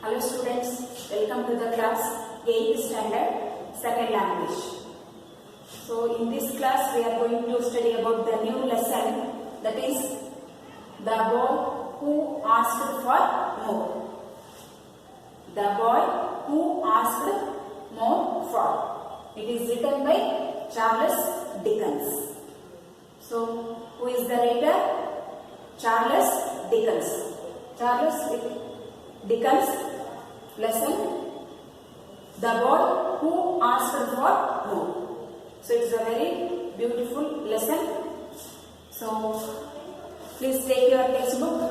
Hello students, welcome to the class 8th standard second language. So in this class we are going to study about the new lesson, that is the boy who asked for more. The boy who asked more for. It is written by Charles Dickens. So who is the writer? Charles Dickens. Charles Dickens lesson, the boy who asked for more. So it's a very beautiful lesson. So please take your textbook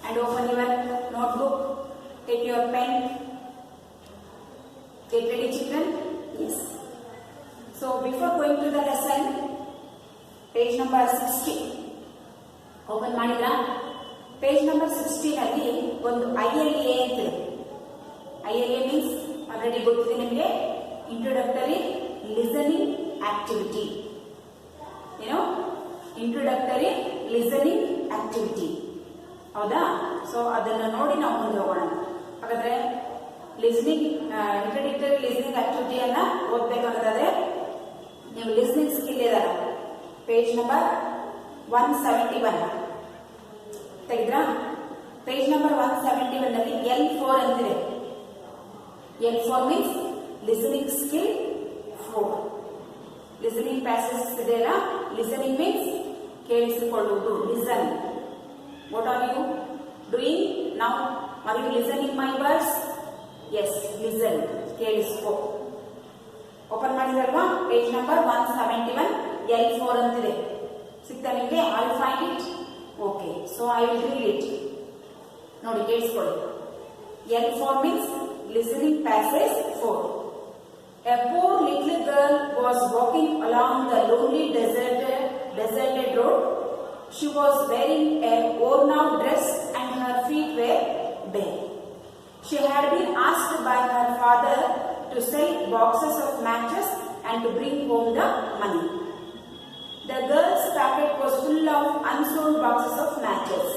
and open your notebook. Take your pen. Get ready, children? Yes. So before going to the lesson, page number 60. Open ಮಾಡಿದ್ರಾ? Page number 16 ಅಲ್ಲಿ ಒಂದು ILA ಅಂತಿದೆ. ILA means already ಗೊತ್ತಿದೆ ನಿಮಗೆ, introductory listening activity. Introductory listening activity, ಹೌದಾ? So ಅದನ್ನು ನೋಡಿ ನಾವು ಮುಂದೆ ಹೋಗೋಣ. ಹಾಗಾದ್ರೆ ಲಿಸನಿಂಗ್ ಇಂಟ್ರೊಡಕ್ಟರಿ ಲಿಸನಿಂಗ್ ಆಕ್ಟಿವಿಟಿಯನ್ನ ಓದ್ಬೇಕಂದ್ರೆ ನೀವು ಲಿಸನಿಂಗ್ ಸ್ಕಿಲ್ ಇದಾರ ಪೇಜ್ ನಂಬರ್ 171 ತೆಗೆದ್ರಾ? ಪೇಜ್ ನಂಬರ್ 171 ಅಲ್ಲಿ L4 ಅಂತಿದೆ. L4 means listening skill 4. Listening passages ಇದೆಯಲ್ಲ, listening means ಕೇಳಿಸಿಕೊಳ್ಳುವುದು, listen. What are you doing now? Are you listening my words? Yes, listen. ಕೇಳಿಸ್ಕೋ. Open ಮಾಡಿದ್ರಲ್ವಾ? Page number 171 L4 ಅಂತಿದೆ. ಸಿಗ್ತಾ ನಿಮಗೆ? I will find it. Okay, so I will read it. ನೋಡಿ, ಕೇಳಿಸ್ಕೊಳ್ಳಿ. L4 means listening passage 4. A poor little girl was walking along the lonely deserted road. She was wearing a worn-out dress and her feet were bare. She had been asked by her father to sell boxes of matches and to bring home the money. The girl's packet was full of unsold boxes of matches.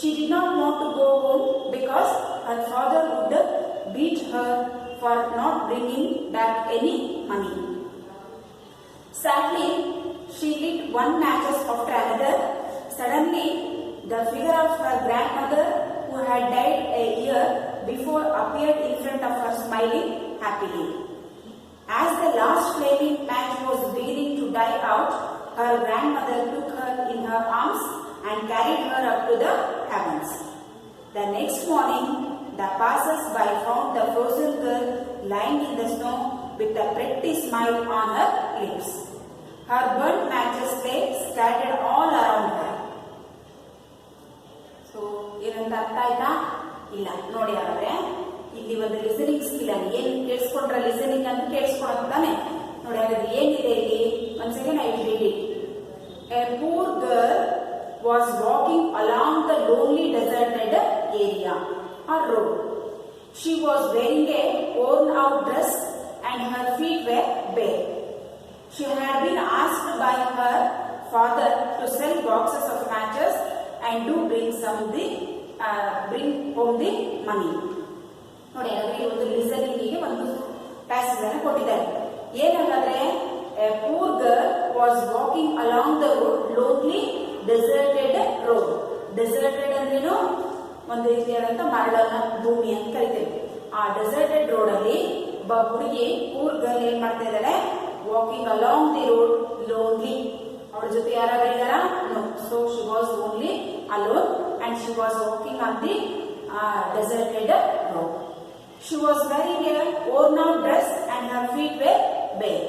She did not want to go home because her father would beat her for not bringing back any money. Sadly, she lit one match after another. Suddenly, the figure of her grandmother, who had died a year before, appeared in front of her, smiling happily. As the last flaming match was beginning to die out, her grandmother took her in her arms and carried her up to the heavens. The next morning, the passers-by found the frozen girl lying in the snow with a pretty smile on her lips. Her burnt matches lay scattered all around her. So, ಏನಂತ ಅರ್ಥ ಆಯ್ತಾ? ಇಲ್ಲ, ನೋಡಿ ಅವರೇ, ಇಲ್ಲಿ ಒಂದು listening skill ಅಲ್ಲಿ ಏನು ಕೇಳಿಸ್ಕೊಂಡ್ರೆ ಲಿಸನಿಂಗ್ ಅಂತ ಕೇಳಿಸ್ಕೊಳತ್ತಾನೆ. ನೋಡಿ ಹಾಗಾದ್ರೆ ಏನಿದೆ ಇಲ್ಲಿ? once again I will read it. A poor girl was walking along the lonely deserted area or road. She was wearing a worn-out dress and her feet were bare. She had been asked by her father to sell boxes of matches and to bring home the money. ನೋಡಿ ಹಾಗಾದ್ರೆ ಈ ಒಂದು ಲಿಸನಿಂಗಿಗೆ ಒಂದು passage ಅನ್ನು ಕೊಟ್ಟಿದ್ದಾರೆ. ಏನಂದ್ರೆ a poor girl was walking along the road, lonely deserted road. Deserted ಅಂದ್ರೇನು? ಒಂದು ರೀತಿಯಾದಂತ ಮರಳನ ಭೂಮಿ ಅಂತ ಕರಿತೇವೆ. ಆ ಡೆಸರ್ಟೆಡ್ ರೋಡ್ ಅಲ್ಲಿ ಒಬ್ಬ ಹುಡುಗಿ, ಪೂರ್ ಗರ್ಲ್, ಏನ್ ಮಾಡ್ತಾ ಇದ್ದಾಳೆ? Walking along the road lonely. ಅವಳ ಜೊತೆ ಯಾರಾದ್ರೂ ಇದ್ದಾರಾ? No. So she was only alone and she was walking on the deserted road. She was wearing a worn out dress and her feet were bare.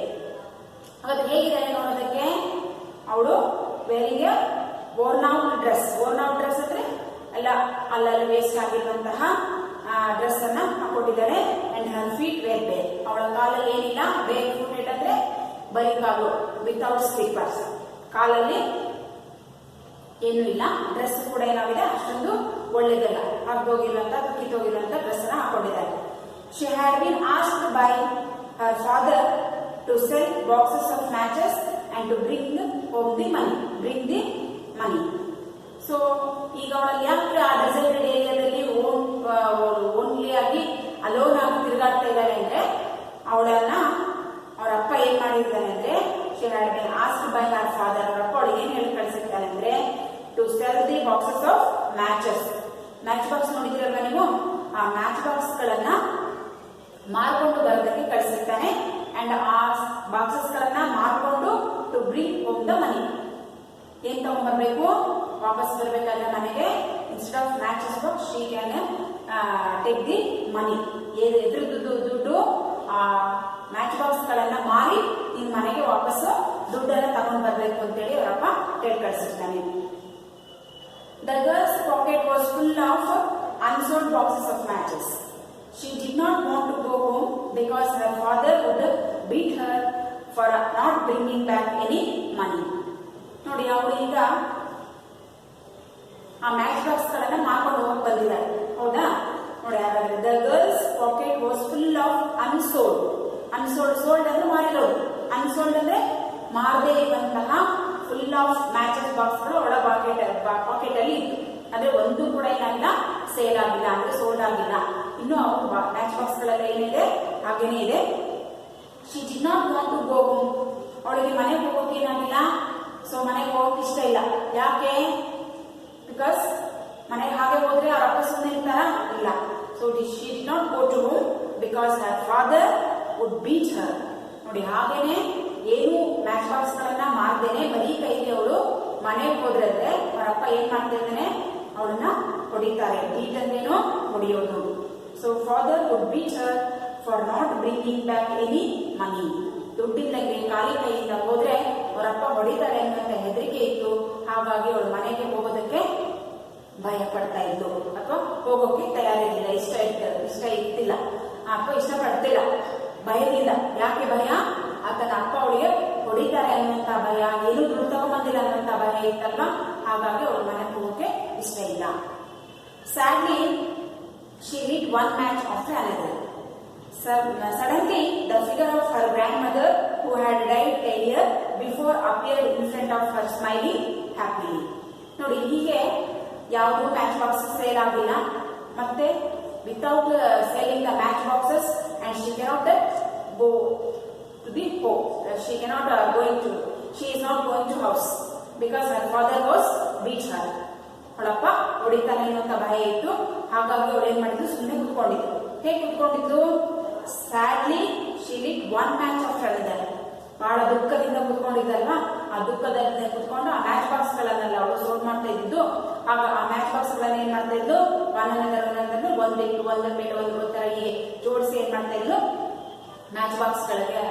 ಹಾಗಾದ್ರೆ ಹೇಗಿದ್ದಾಳೆ ನೋಡೋದಕ್ಕೆ? ಅವಳು varying a worn out dress. worn out dress ಅಂದ್ರೆ ಎಲ್ಲ ಅಲ್ಲಲ್ಲಿ waste ಆಗಿರುವಂತಹ dress ಅನ್ನ ಹಾಕೊಂಡಿದ್ದಾಳೆ. And Har feet wear ಬೇರ್. ಅವಳ ಕಾಲಲ್ಲಿ ಏನಿಲ್ಲ, ಬೇರ್ ಫೂಟೆಡ್ ಅಂದ್ರೆ ಬರೀ ಕಾಲು, ವಿತೌಟ್ ಸ್ಲೀಪರ್ಸ್. ಕಾಲಲ್ಲಿ ಏನು ಇಲ್ಲ. ಡ್ರೆಸ್ ಕೂಡ ಏನಾಗಿದೆ, ಅಷ್ಟೊಂದು ಒಳ್ಳೇದಲ್ಲ, ಹರಿದೋಗಿರುವಂತ ಕಿತ್ತೋಗಿರುವಂತ ಡ್ರೆಸ್ ಅನ್ನ ಹಾಕೊಂಡಿದ್ದಾರೆ. She had been asked by her father to sell boxes of matches and to bring home the money. Bring the money. So ಈಗ ಅವಳಲ್ಲಿ ಯಾಕೆ ಆ ಡೆಸರ್ಟೆಡ್ ಏರಿಯಾದಲ್ಲಿ ಓನ್ಲಿ ಮ್ಯಾಚ್ ಬಾಕ್ಸ್ ನೋಡಿದಿರಲ್ವಾ ನೀವು, ಆ ಮ್ಯಾಚ್ ಬಾಕ್ಸ್ ಗಳನ್ನ ಮಾರ್ಕೊಂಡು ಬರೋದಕ್ಕೆ ಕಳಿಸಿರ್ತಾನೆ. ಅಂಡ್ ಆ ಬಾಕ್ಸಸ್ ಗಳನ್ನ ಮಾರ್ಕೊಂಡು to bring home the money. ಏನ್ ತಗೊಂಡ್ಬರ್ಬೇಕು, ವಾಪಸ್ ಬರ್ಬೇಕಾದ್ರೆ ಮನೆಗೆ instead of matches box she can take the money. ಎದುರು ದುಡ್ಡು ಆ ಮ್ಯಾಚ್ ಬಾಕ್ಸ್ ಗಳನ್ನ ಮಾರಿ ನಿನ್ ಮನೆಗೆ ವಾಪಸ್ ದುಡ್ಡನ್ನ ತಗೊಂಡ್ ಬರ್ಬೇಕು ಅಂತೇಳಿ ಅವರಪ್ಪ ಟೇಟ್ ಕಳಿಸಿರ್ತಾನೆ. The girl's pocket was full of unsold boxes of matches. She did not want to go home because her father would beat her for not bringing back any money. ನೋಡಿ, ಅವಳು ಈಗ ಆ ಮ್ಯಾಚ್ ಬಾಕ್ಸ್ ಗಳನ್ನ ಮಾರ್ಕೊಂಡು ಹೋಗಿ ಬಂದಿದ್ದಾರೆ, ಹೌದಾ? ನೋಡಿ, ಹಾಗಾದ್ರೆ the girl's pocket was full of unsold. Sold ಅಂದ್ರೆ ಮಾರಿರೋದು, ಅನ್ಸೋಲ್ಡ್ ಅಂದ್ರೆ ಮಾರದೇ ಇರುವಂತಹ ಫುಲ್ ಆಫ್ ಮ್ಯಾಚಸ್ ಬಾಕ್ಸ್ ಗಳು ಅವಳ ಪಾಕೆಟ್ ಅಲ್ಲಿ ಇತ್ತು. ಅಂದ್ರೆ ಒಂದು ಕೂಡ ಏನಾಗಿಲ್ಲ, ಸೇಲ್ ಆಗಿಲ್ಲ, ಅಂದ್ರೆ ಸೋಲ್ಡ್ ಆಗಿಲ್ಲ. ಇನ್ನು ಅವ್ರ ಮ್ಯಾಚ್ ಬಾಕ್ಸ್ ಗಳೆಲ್ಲ ಏನಿದೆ ಹಾಗೇನೆ ಇದೆ. She did not want to go home. ಅವಳಿಗೆ ಮನೆಗೆ ಹೋಗೋಕೆ ಏನಾಗಿಲ್ಲ, ಸೊ ಮನೆಗೆ ಹೋಗೋಕೆ ಇಷ್ಟ ಇಲ್ಲ. ಯಾಕೆ? ಬಿಕಾಸ್ ಮನೆಗೆ ಹಾಗೆ ಹೋದ್ರೆ ಅವ್ರ ಅಪ್ಪ ಸುಮ್ಮನೆ ಇರ್ತಾರ? ಇಲ್ಲ. So she did not go to home because her father would beat her. ನೋಡಿ, ಹಾಗೇನೆ ಏನು ಮ್ಯಾಚ್ ಬಾಕ್ಸ್ ಗಳನ್ನ ಮಾರ್ದೇನೆ ಬರೀ ಕೈಗೆ ಅವಳು ಮನೆಗೆ ಹೋದ್ರೆ ಅವರಪ್ಪ ಏನ್ ಮಾಡ್ತಾ ಇದ್ದಾನೆ, ಅವಳನ್ನ ಹೊಡಿತಾರೆ. ಬೀಟ್ ಅಂದ್ರೇನು? ಹೊಡಿಯೋದು. So father would beat her for not bringing back any money. ದುಡ್ಡಿಲ್ಲಂಗೆ ಖಾಲಿ ಕೈಯಿಂದ ಹೋದ್ರೆ ಅವರಪ್ಪ ಹೊಡಿತಾರೆ ಅನ್ನೋ ಹೆದರಿಕೆ ಇತ್ತು. ಹಾಗಾಗಿ ಅವಳು ಮನೆಗೆ ಹೋಗೋದಕ್ಕೆ ಭಯ ಪಡ್ತಾ ಇದ್ಲು, ಅಥವಾ ಹೋಗೋಕೆ ತಯಾರಿರಲಿಲ್ಲ. ಇಷ್ಟ ಇರ್ತಿಲ್ಲ, ಅಥವಾ ಇಷ್ಟ ಪಡ್ತಿಲ್ಲ, ಭಯದಿಂದ. ಯಾಕೆ ಭಯ? ಆತನ ಅಪ್ಪ ಅವಳಿಗೆ ಹೊಡಿತಾರೆ ಅನ್ನುವಂತ ಭಯ, ಏನು ದುಡ್ಡು ತಗೊಂಬಂದಿಲ್ಲ ಅನ್ನುವಂತ ಭಯ ಇತ್ತಲ್ವಾ. ಹಾಗಾಗಿ ಅವಳು ಮನೆಗೆ ಹೋಗೋಕೆ ಇಷ್ಟ ಇಲ್ಲ. Sadly she lit one match after another. Suddenly the figure of her grandmother who had died a year before appeared in front of her smiling happily. ನೋಡಿ, ಹೀಗೆ ಯಾವುದು ಮ್ಯಾಚ್ ಬಾಕ್ಸಸ್ ಸೇಲ್ ಆಗಿಲ್ಲ, ಮತ್ತೆ without selling the match boxes and she cannot go to the home. She is not going to house because her father was beat her. ಅವಳಪ್ಪ ಹೊಡಿತಾನೆ ಅನ್ನುವಂತ ಭಯ ಇತ್ತು. ಹಾಗಾಗಿ ಅವಳು ಏನ್ ಮಾಡಿದ್ರು, ಸುಮ್ಮನೆ ಕುತ್ಕೊಂಡಿದ್ರು. ಹೇಗೆ ಕುತ್ಕೊಂಡಿದ್ರು? Sadly she lit one match after another. ಬಹಳ ದುಃಖದಿಂದ ಕುತ್ಕೊಂಡಿದ್ದಲ್ವಾ, ಆ ದುಃಖದಲ್ಲಿ ಕುತ್ಕೊಂಡು ಆ ಮ್ಯಾಚ್ ಬಾಕ್ಸ್ ಗಳನ್ನೆಲ್ಲ ಅವಳು ಸೋಲ್ಡ್ ಮಾಡ್ತಾ ಇದ್ದು. ಆಗ ಆ ಮ್ಯಾಚ್ ಬಾಕ್ಸ್ ಗಳನ್ನ ಏನ್ ಮಾಡ್ತಾ ಇದ್ದು, ಒಂದಿಟ್ಟು ಒಂದರ ಮೇಲೆ ಒಂದು ತರ ಹೀಗೆ ಜೋಡಿಸಿ ಏನ್ ಮಾಡ್ತಾ ಇದ್ದು, ಮ್ಯಾಚ್ ಬಾಕ್ಸ್ ಗಳಿಗೆ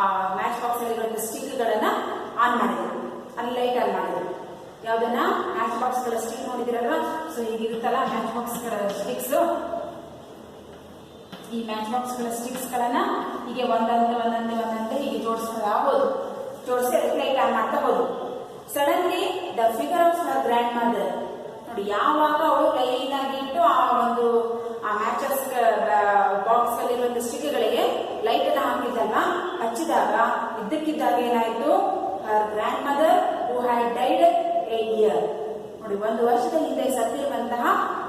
ಆ ಮ್ಯಾಚ್ ಬಾಕ್ಸ್ ಅಲ್ಲಿ ಸ್ಟಿಕ್ ಗಳನ್ನ ಆನ್ ಮಾಡಿದ್ರು. ಅಲ್ಲಿ ಲೈಟ್ ಆನ್ ಮಾಡಿದ್ರು. ಯಾವ್ದನ್ನ? ಮ್ಯಾಚ್ ಬಾಕ್ಸ್ ಗಳ ಸ್ಟಿಕ್ ನೋಡಿದಿರಲ್ವಾ? ಸೊ ಹೀಗಿರುತ್ತಲ್ಲ ಮ್ಯಾಚ್ ಬಾಕ್ಸ್ ಗಳ ಸ್ಟಿಕ್ಸ್. ಈ ಮ್ಯಾಚ್ ಬಾಕ್ಸ್ ಗಳ ಸ್ಟಿಕ್ಸ್ ಗಳನ್ನ ಹೀಗೆ ಒಂದಂತೆ ಹೀಗೆ ಜೋಡಿಸ್ತಾ ಹೋದು. ಜೋಡಿಸಿ ಅದಕ್ಕೆ ಲೈಟ್ ಆನ್ ಮಾಡ್ತಾ ಹೋದು. Suddenly the figure of her grandmother. ನೋಡಿ, ಯಾವಾಗ ಅವಳು ಕೈಯಿಂದಾಗಿ ಇಟ್ಟು ಆ ಮ್ಯಾಚಸ್ ಬಾಕ್ಸ್ ಅಲ್ಲಿರುವಂತ ಸ್ಟಿಕ್ ಗಳಿಗೆ ಲೈಟ್ ಅನ್ನ ಹಾಕಿದ್ದಲ್ವಾ, ಹಚ್ಚಿದಾಗ ಇದ್ದಕ್ಕಿದ್ದಾಗ ಏನಾಯ್ತು, her grandmother who had died a year. ನೋಡಿ, 1 ವರ್ಷದ ಹಿಂದೆ ಸತ್ತಿರುವಂತಹ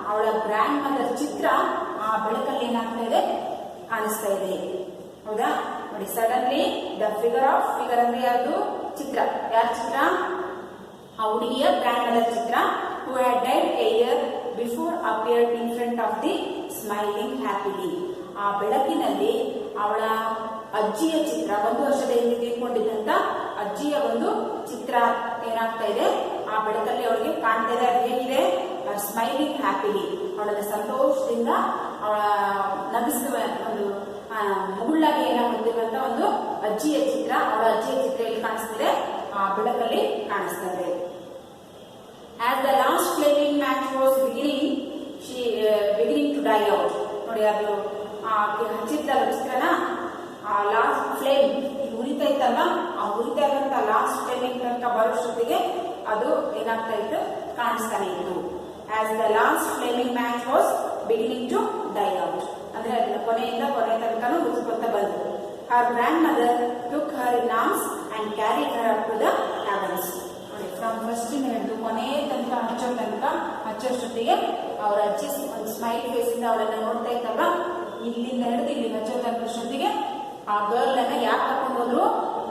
ಅವಳ ಗ್ರ್ಯಾಂಡ್ ಮದರ್ ಚಿತ್ರ ಆ ಬೆಳಕಲ್ಲಿ ಏನಾಗ್ತಾ ಇದೆ, ಕಾಣಿಸ್ತಾ ಇದೆ, ಹೌದಾ? ನೋಡಿ, ಸಡನ್ಲಿ ದ ಫಿಗರ್ ಅಂದ್ರೆ ಯಾವುದು? ಚಿತ್ರ. ಯಾರ ಚಿತ್ರ? ಆ ಹುಡುಗಿಯ grand mother Chitra. Who had died a year before appeared in front of the smiling happily. ಆ ಬೆಳಕಿನಲ್ಲಿ ಅವಳ ಅಜ್ಜಿಯ ಚಿತ್ರ, 1 ವರ್ಷದ ಹಿಂದೆ ತೀರ್ಕೊಂಡಿದ್ದಂತ ಅಜ್ಜಿಯ ಒಂದು ಚಿತ್ರ ಏನಾಗ್ತಾ ಇದೆ, ಆ ಬೆಳಕಲ್ಲಿ ಅವಳಿಗೆ ಕಾಣ್ತಾ ಇದೆ. ಅದು ಹೇಗಿದೆ? Smiling happily. ಅವಳನ್ನ ಸಂತೋಷದಿಂದ ಅವಳ ನಗಿಸುವ ಒಂದು ಮುಗುಳ್ಳಾಗಿ ಏನಾಗುತ್ತಿರುವಂತ ಒಂದು ಅಜ್ಜಿಯ ಚಿತ್ರ, ಅವಳ ಅಜ್ಜಿಯ ಚಿತ್ರ ಎಲ್ಲಿ ಕಾಣಿಸ್ತಿದೆ? ಆ ಬೆಳಕಲ್ಲಿ ಕಾಣಿಸ್ತದೆ. As the last flaming match was beginning to die out. ನೋಡಿ, ಅದು ಹಚ್ಚಿದ್ದಲ್ಲ ಚಿತ್ರನ, ಆ ಲಾಸ್ಟ್ ಫ್ಲೇಮ್ ಉರಿತಾ ಇತ್ತಲ್ವಾ, ಆ ಉರಿತಾ ಇರುವಂತ ಲಾಸ್ಟ್ ಫ್ಲೇಮಿಂಗ್ ತನಕ ಬರೋಷ್ಟೊತ್ತಿಗೆ ಅದು ಏನಾಗ್ತಾ ಇತ್ತು, ಕಾಣಿಸ್ತಾನೆ ಇತ್ತು. As the last flaming match was beginning to die out. ಅಂದ್ರೆ ಅದನ್ನ ಕೊನೆಯಿಂದ ಕೊನೆ ತನಕ ಮುಗಿಸ್ಕೊಂತ ಬಂತು. Her grandmother took her in arms and carried her up to the heavens. From first ಹಿಡಿದು ಕೊನೆ ತನಕ ಹಚ್ಚೋಷ್ಟೊತ್ತಿಗೆ ಅವರ ಅಜ್ಜಿ ಒಂದು ಸ್ಮೈಲ್ ಫೇಸ್ ಇಂದ ಅವಳನ್ನ ನೋಡ್ತಾ ಇತ್ತಲ್ವಾ, ಇಲ್ಲಿಂದ ಹಿಡಿದು ಇಲ್ಲಿ ಹಚ್ಚೋ ತನಕಷ್ಟೊತ್ತಿಗೆ ಆ ಗರ್ಲ್ ಅನ್ನ ಯಾಕೆ ಕರ್ಕೊಂಡು ಹೋದ್ರು,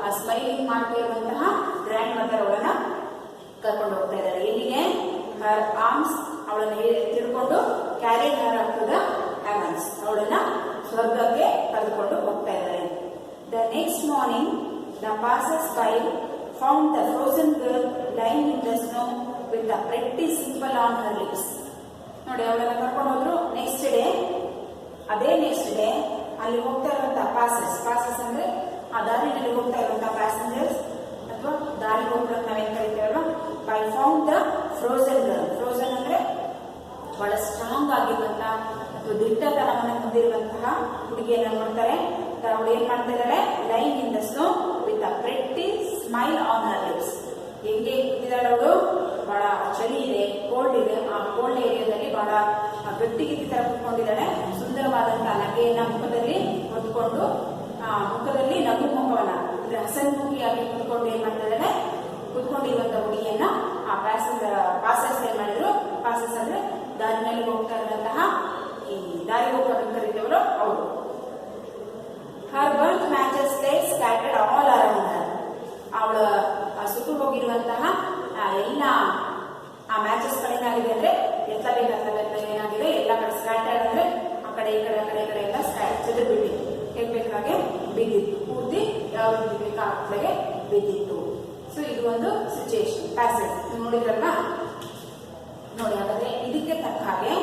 ಆ ಸ್ಮೈಲಿಂಗ್ ಮಾಡ್ತಾ ಇರುವಂತಹ ಗ್ರ್ಯಾಂಡ್ ಮದರ್ ಅವಳನ್ನ ಕರ್ಕೊಂಡು ಹೋಗ್ತಾ ಇದ್ದಾರೆ. ಎಲ್ಲಿಗೆ? ಹರ್ ಆರ್ಮ್ಸ್, ಅವಳನ್ನ ತಿಳ್ಕೊಂಡು next morning, the passers-by found the frozen girl lying in the snow with a pretty simple on her lips. ನೋಡಿ ಅವಳೆಲ್ಲ ಕರ್ಕೊಂಡು ಹೋದ್ರು. ನೆಕ್ಸ್ಟ್ ಡೇ ಅಲ್ಲಿ ಹೋಗ್ತಾ ಇರುವಂತಹ ಪಾಸಸ್ ಅಂದ್ರೆ ಆ ದಾರಿನಲ್ಲಿ ಹೋಗ್ತಾ ಇರುವಂತಹ ಪ್ಯಾಸೆಂಜರ್ಸ್ ಅಥವಾ ದಾರಿ ಹೋಗ್ಬೇಕು ನಾವೇನ್ ಕರಿತೇವಲ್ವಾ, by found the frozen girl. Frozen ಅಂದ್ರೆ ಬಹಳ ಸ್ಟ್ರಾಂಗ್ ಆಗಿರುವಂತಹ ಅಥವಾ ದಿಟ್ಟತನವನ್ನು ಹೊಂದಿರುವಂತಹ ಹುಡುಗಿಯನ್ನ ನೋಡ್ತಾರೆ. ಅವಳು ಏನ್ ಮಾಡ್ತಾ ಇದ್ದಾರೆ, line in the snow with a pretty smile on her lips. ಹೆಂಗೆ ಕೂತಿದ್ದಾಳೆ ಅವಳು, ಬಹಳ ಚಳಿ ಇದೆ, ಕೋಲ್ಡ್ ಇದೆ, ಆ ಕೋಲ್ಡ್ ಏರಿಯಾದಲ್ಲಿ ಬಹಳ ಗಟ್ಟಿಗಿದ್ದ ತರ ಕುತ್ಕೊಂಡಿದ್ದಾಳೆ. ಸುಂದರವಾದಂತಹ ನಗೆಯನ್ನ ಮುಖದಲ್ಲಿ ಹೊತ್ಕೊಂಡು ಮುಖದಲ್ಲಿ ನಗು ಮುಖವನ್ನ ಅಂದ್ರೆ ಹಸನ್ಮುಖಿಯಾಗಿ ಕುತ್ಕೊಂಡು ಏನ್ ಮಾಡ್ತಾ ಇದ್ದಾಳೆ, ಕುತ್ಕೊಂಡಿರುವಂತ ಹುಡುಗಿಯನ್ನ ಆ ಪಾಸಸ್ ಏನ್ ಮಾಡಿದ್ರು, ಪಾಸಸ್ ಅಂದ್ರೆ ದಾರಿನಲ್ಲಿ ಹೋಗ್ತಾ ಇರುವಂತಹ ಈ ದಾರಿ ಹೋಗೋದನ್ನು ಕರೀತೇವರೋ ಅವರು. ಹರ್ ಬರ್ತ್ ಮ್ಯಾಚಸ್ ಲೇ ಸ್ಕ್ಯಾಟರ್ಡ್ ಆಲ್ ಅರೌಂಡ್ ಹರ್. ಅವಳ ಸುಟ್ಟು ಹೋಗಿರುವಂತಹ ಎಲ್ಲ ಆ ಮ್ಯಾಚಸ್ ಏನಾಗಿದೆ ಅಂದ್ರೆ ಎತ್ತಬೇಕಾದ ಏನಾಗಿದೆ, ಎಲ್ಲ ಕಡೆ ಸ್ಕ್ಯಾಟರ್ಡ್ ಅಂದ್ರೆ ಆ ಕಡೆ ಈ ಕಡೆ ಎಲ್ಲ ಚೆದ್ರು ಬಿಟ್ಟಿತ್ತು, ಹೇಳ್ಬೇಕಾಗೆ ಬಿದ್ದಿತ್ತು, ಪೂರ್ತಿ ಯಾವ ರೀತಿ ಬೇಕಾಗ್ತದೆ ಬಿದ್ದಿತ್ತು. ಸೊ ಇದು ಒಂದು ಸಿಚುಯೇಷನ್ ಪ್ಯಾಸೇಜ್ ನೋಡಿದ್ರಲ್ಲ. ನೋಡಿ ಹಾಗಾದ್ರೆ ಇದಕ್ಕೆ ತಕ್ಕ ಹಾಗೆ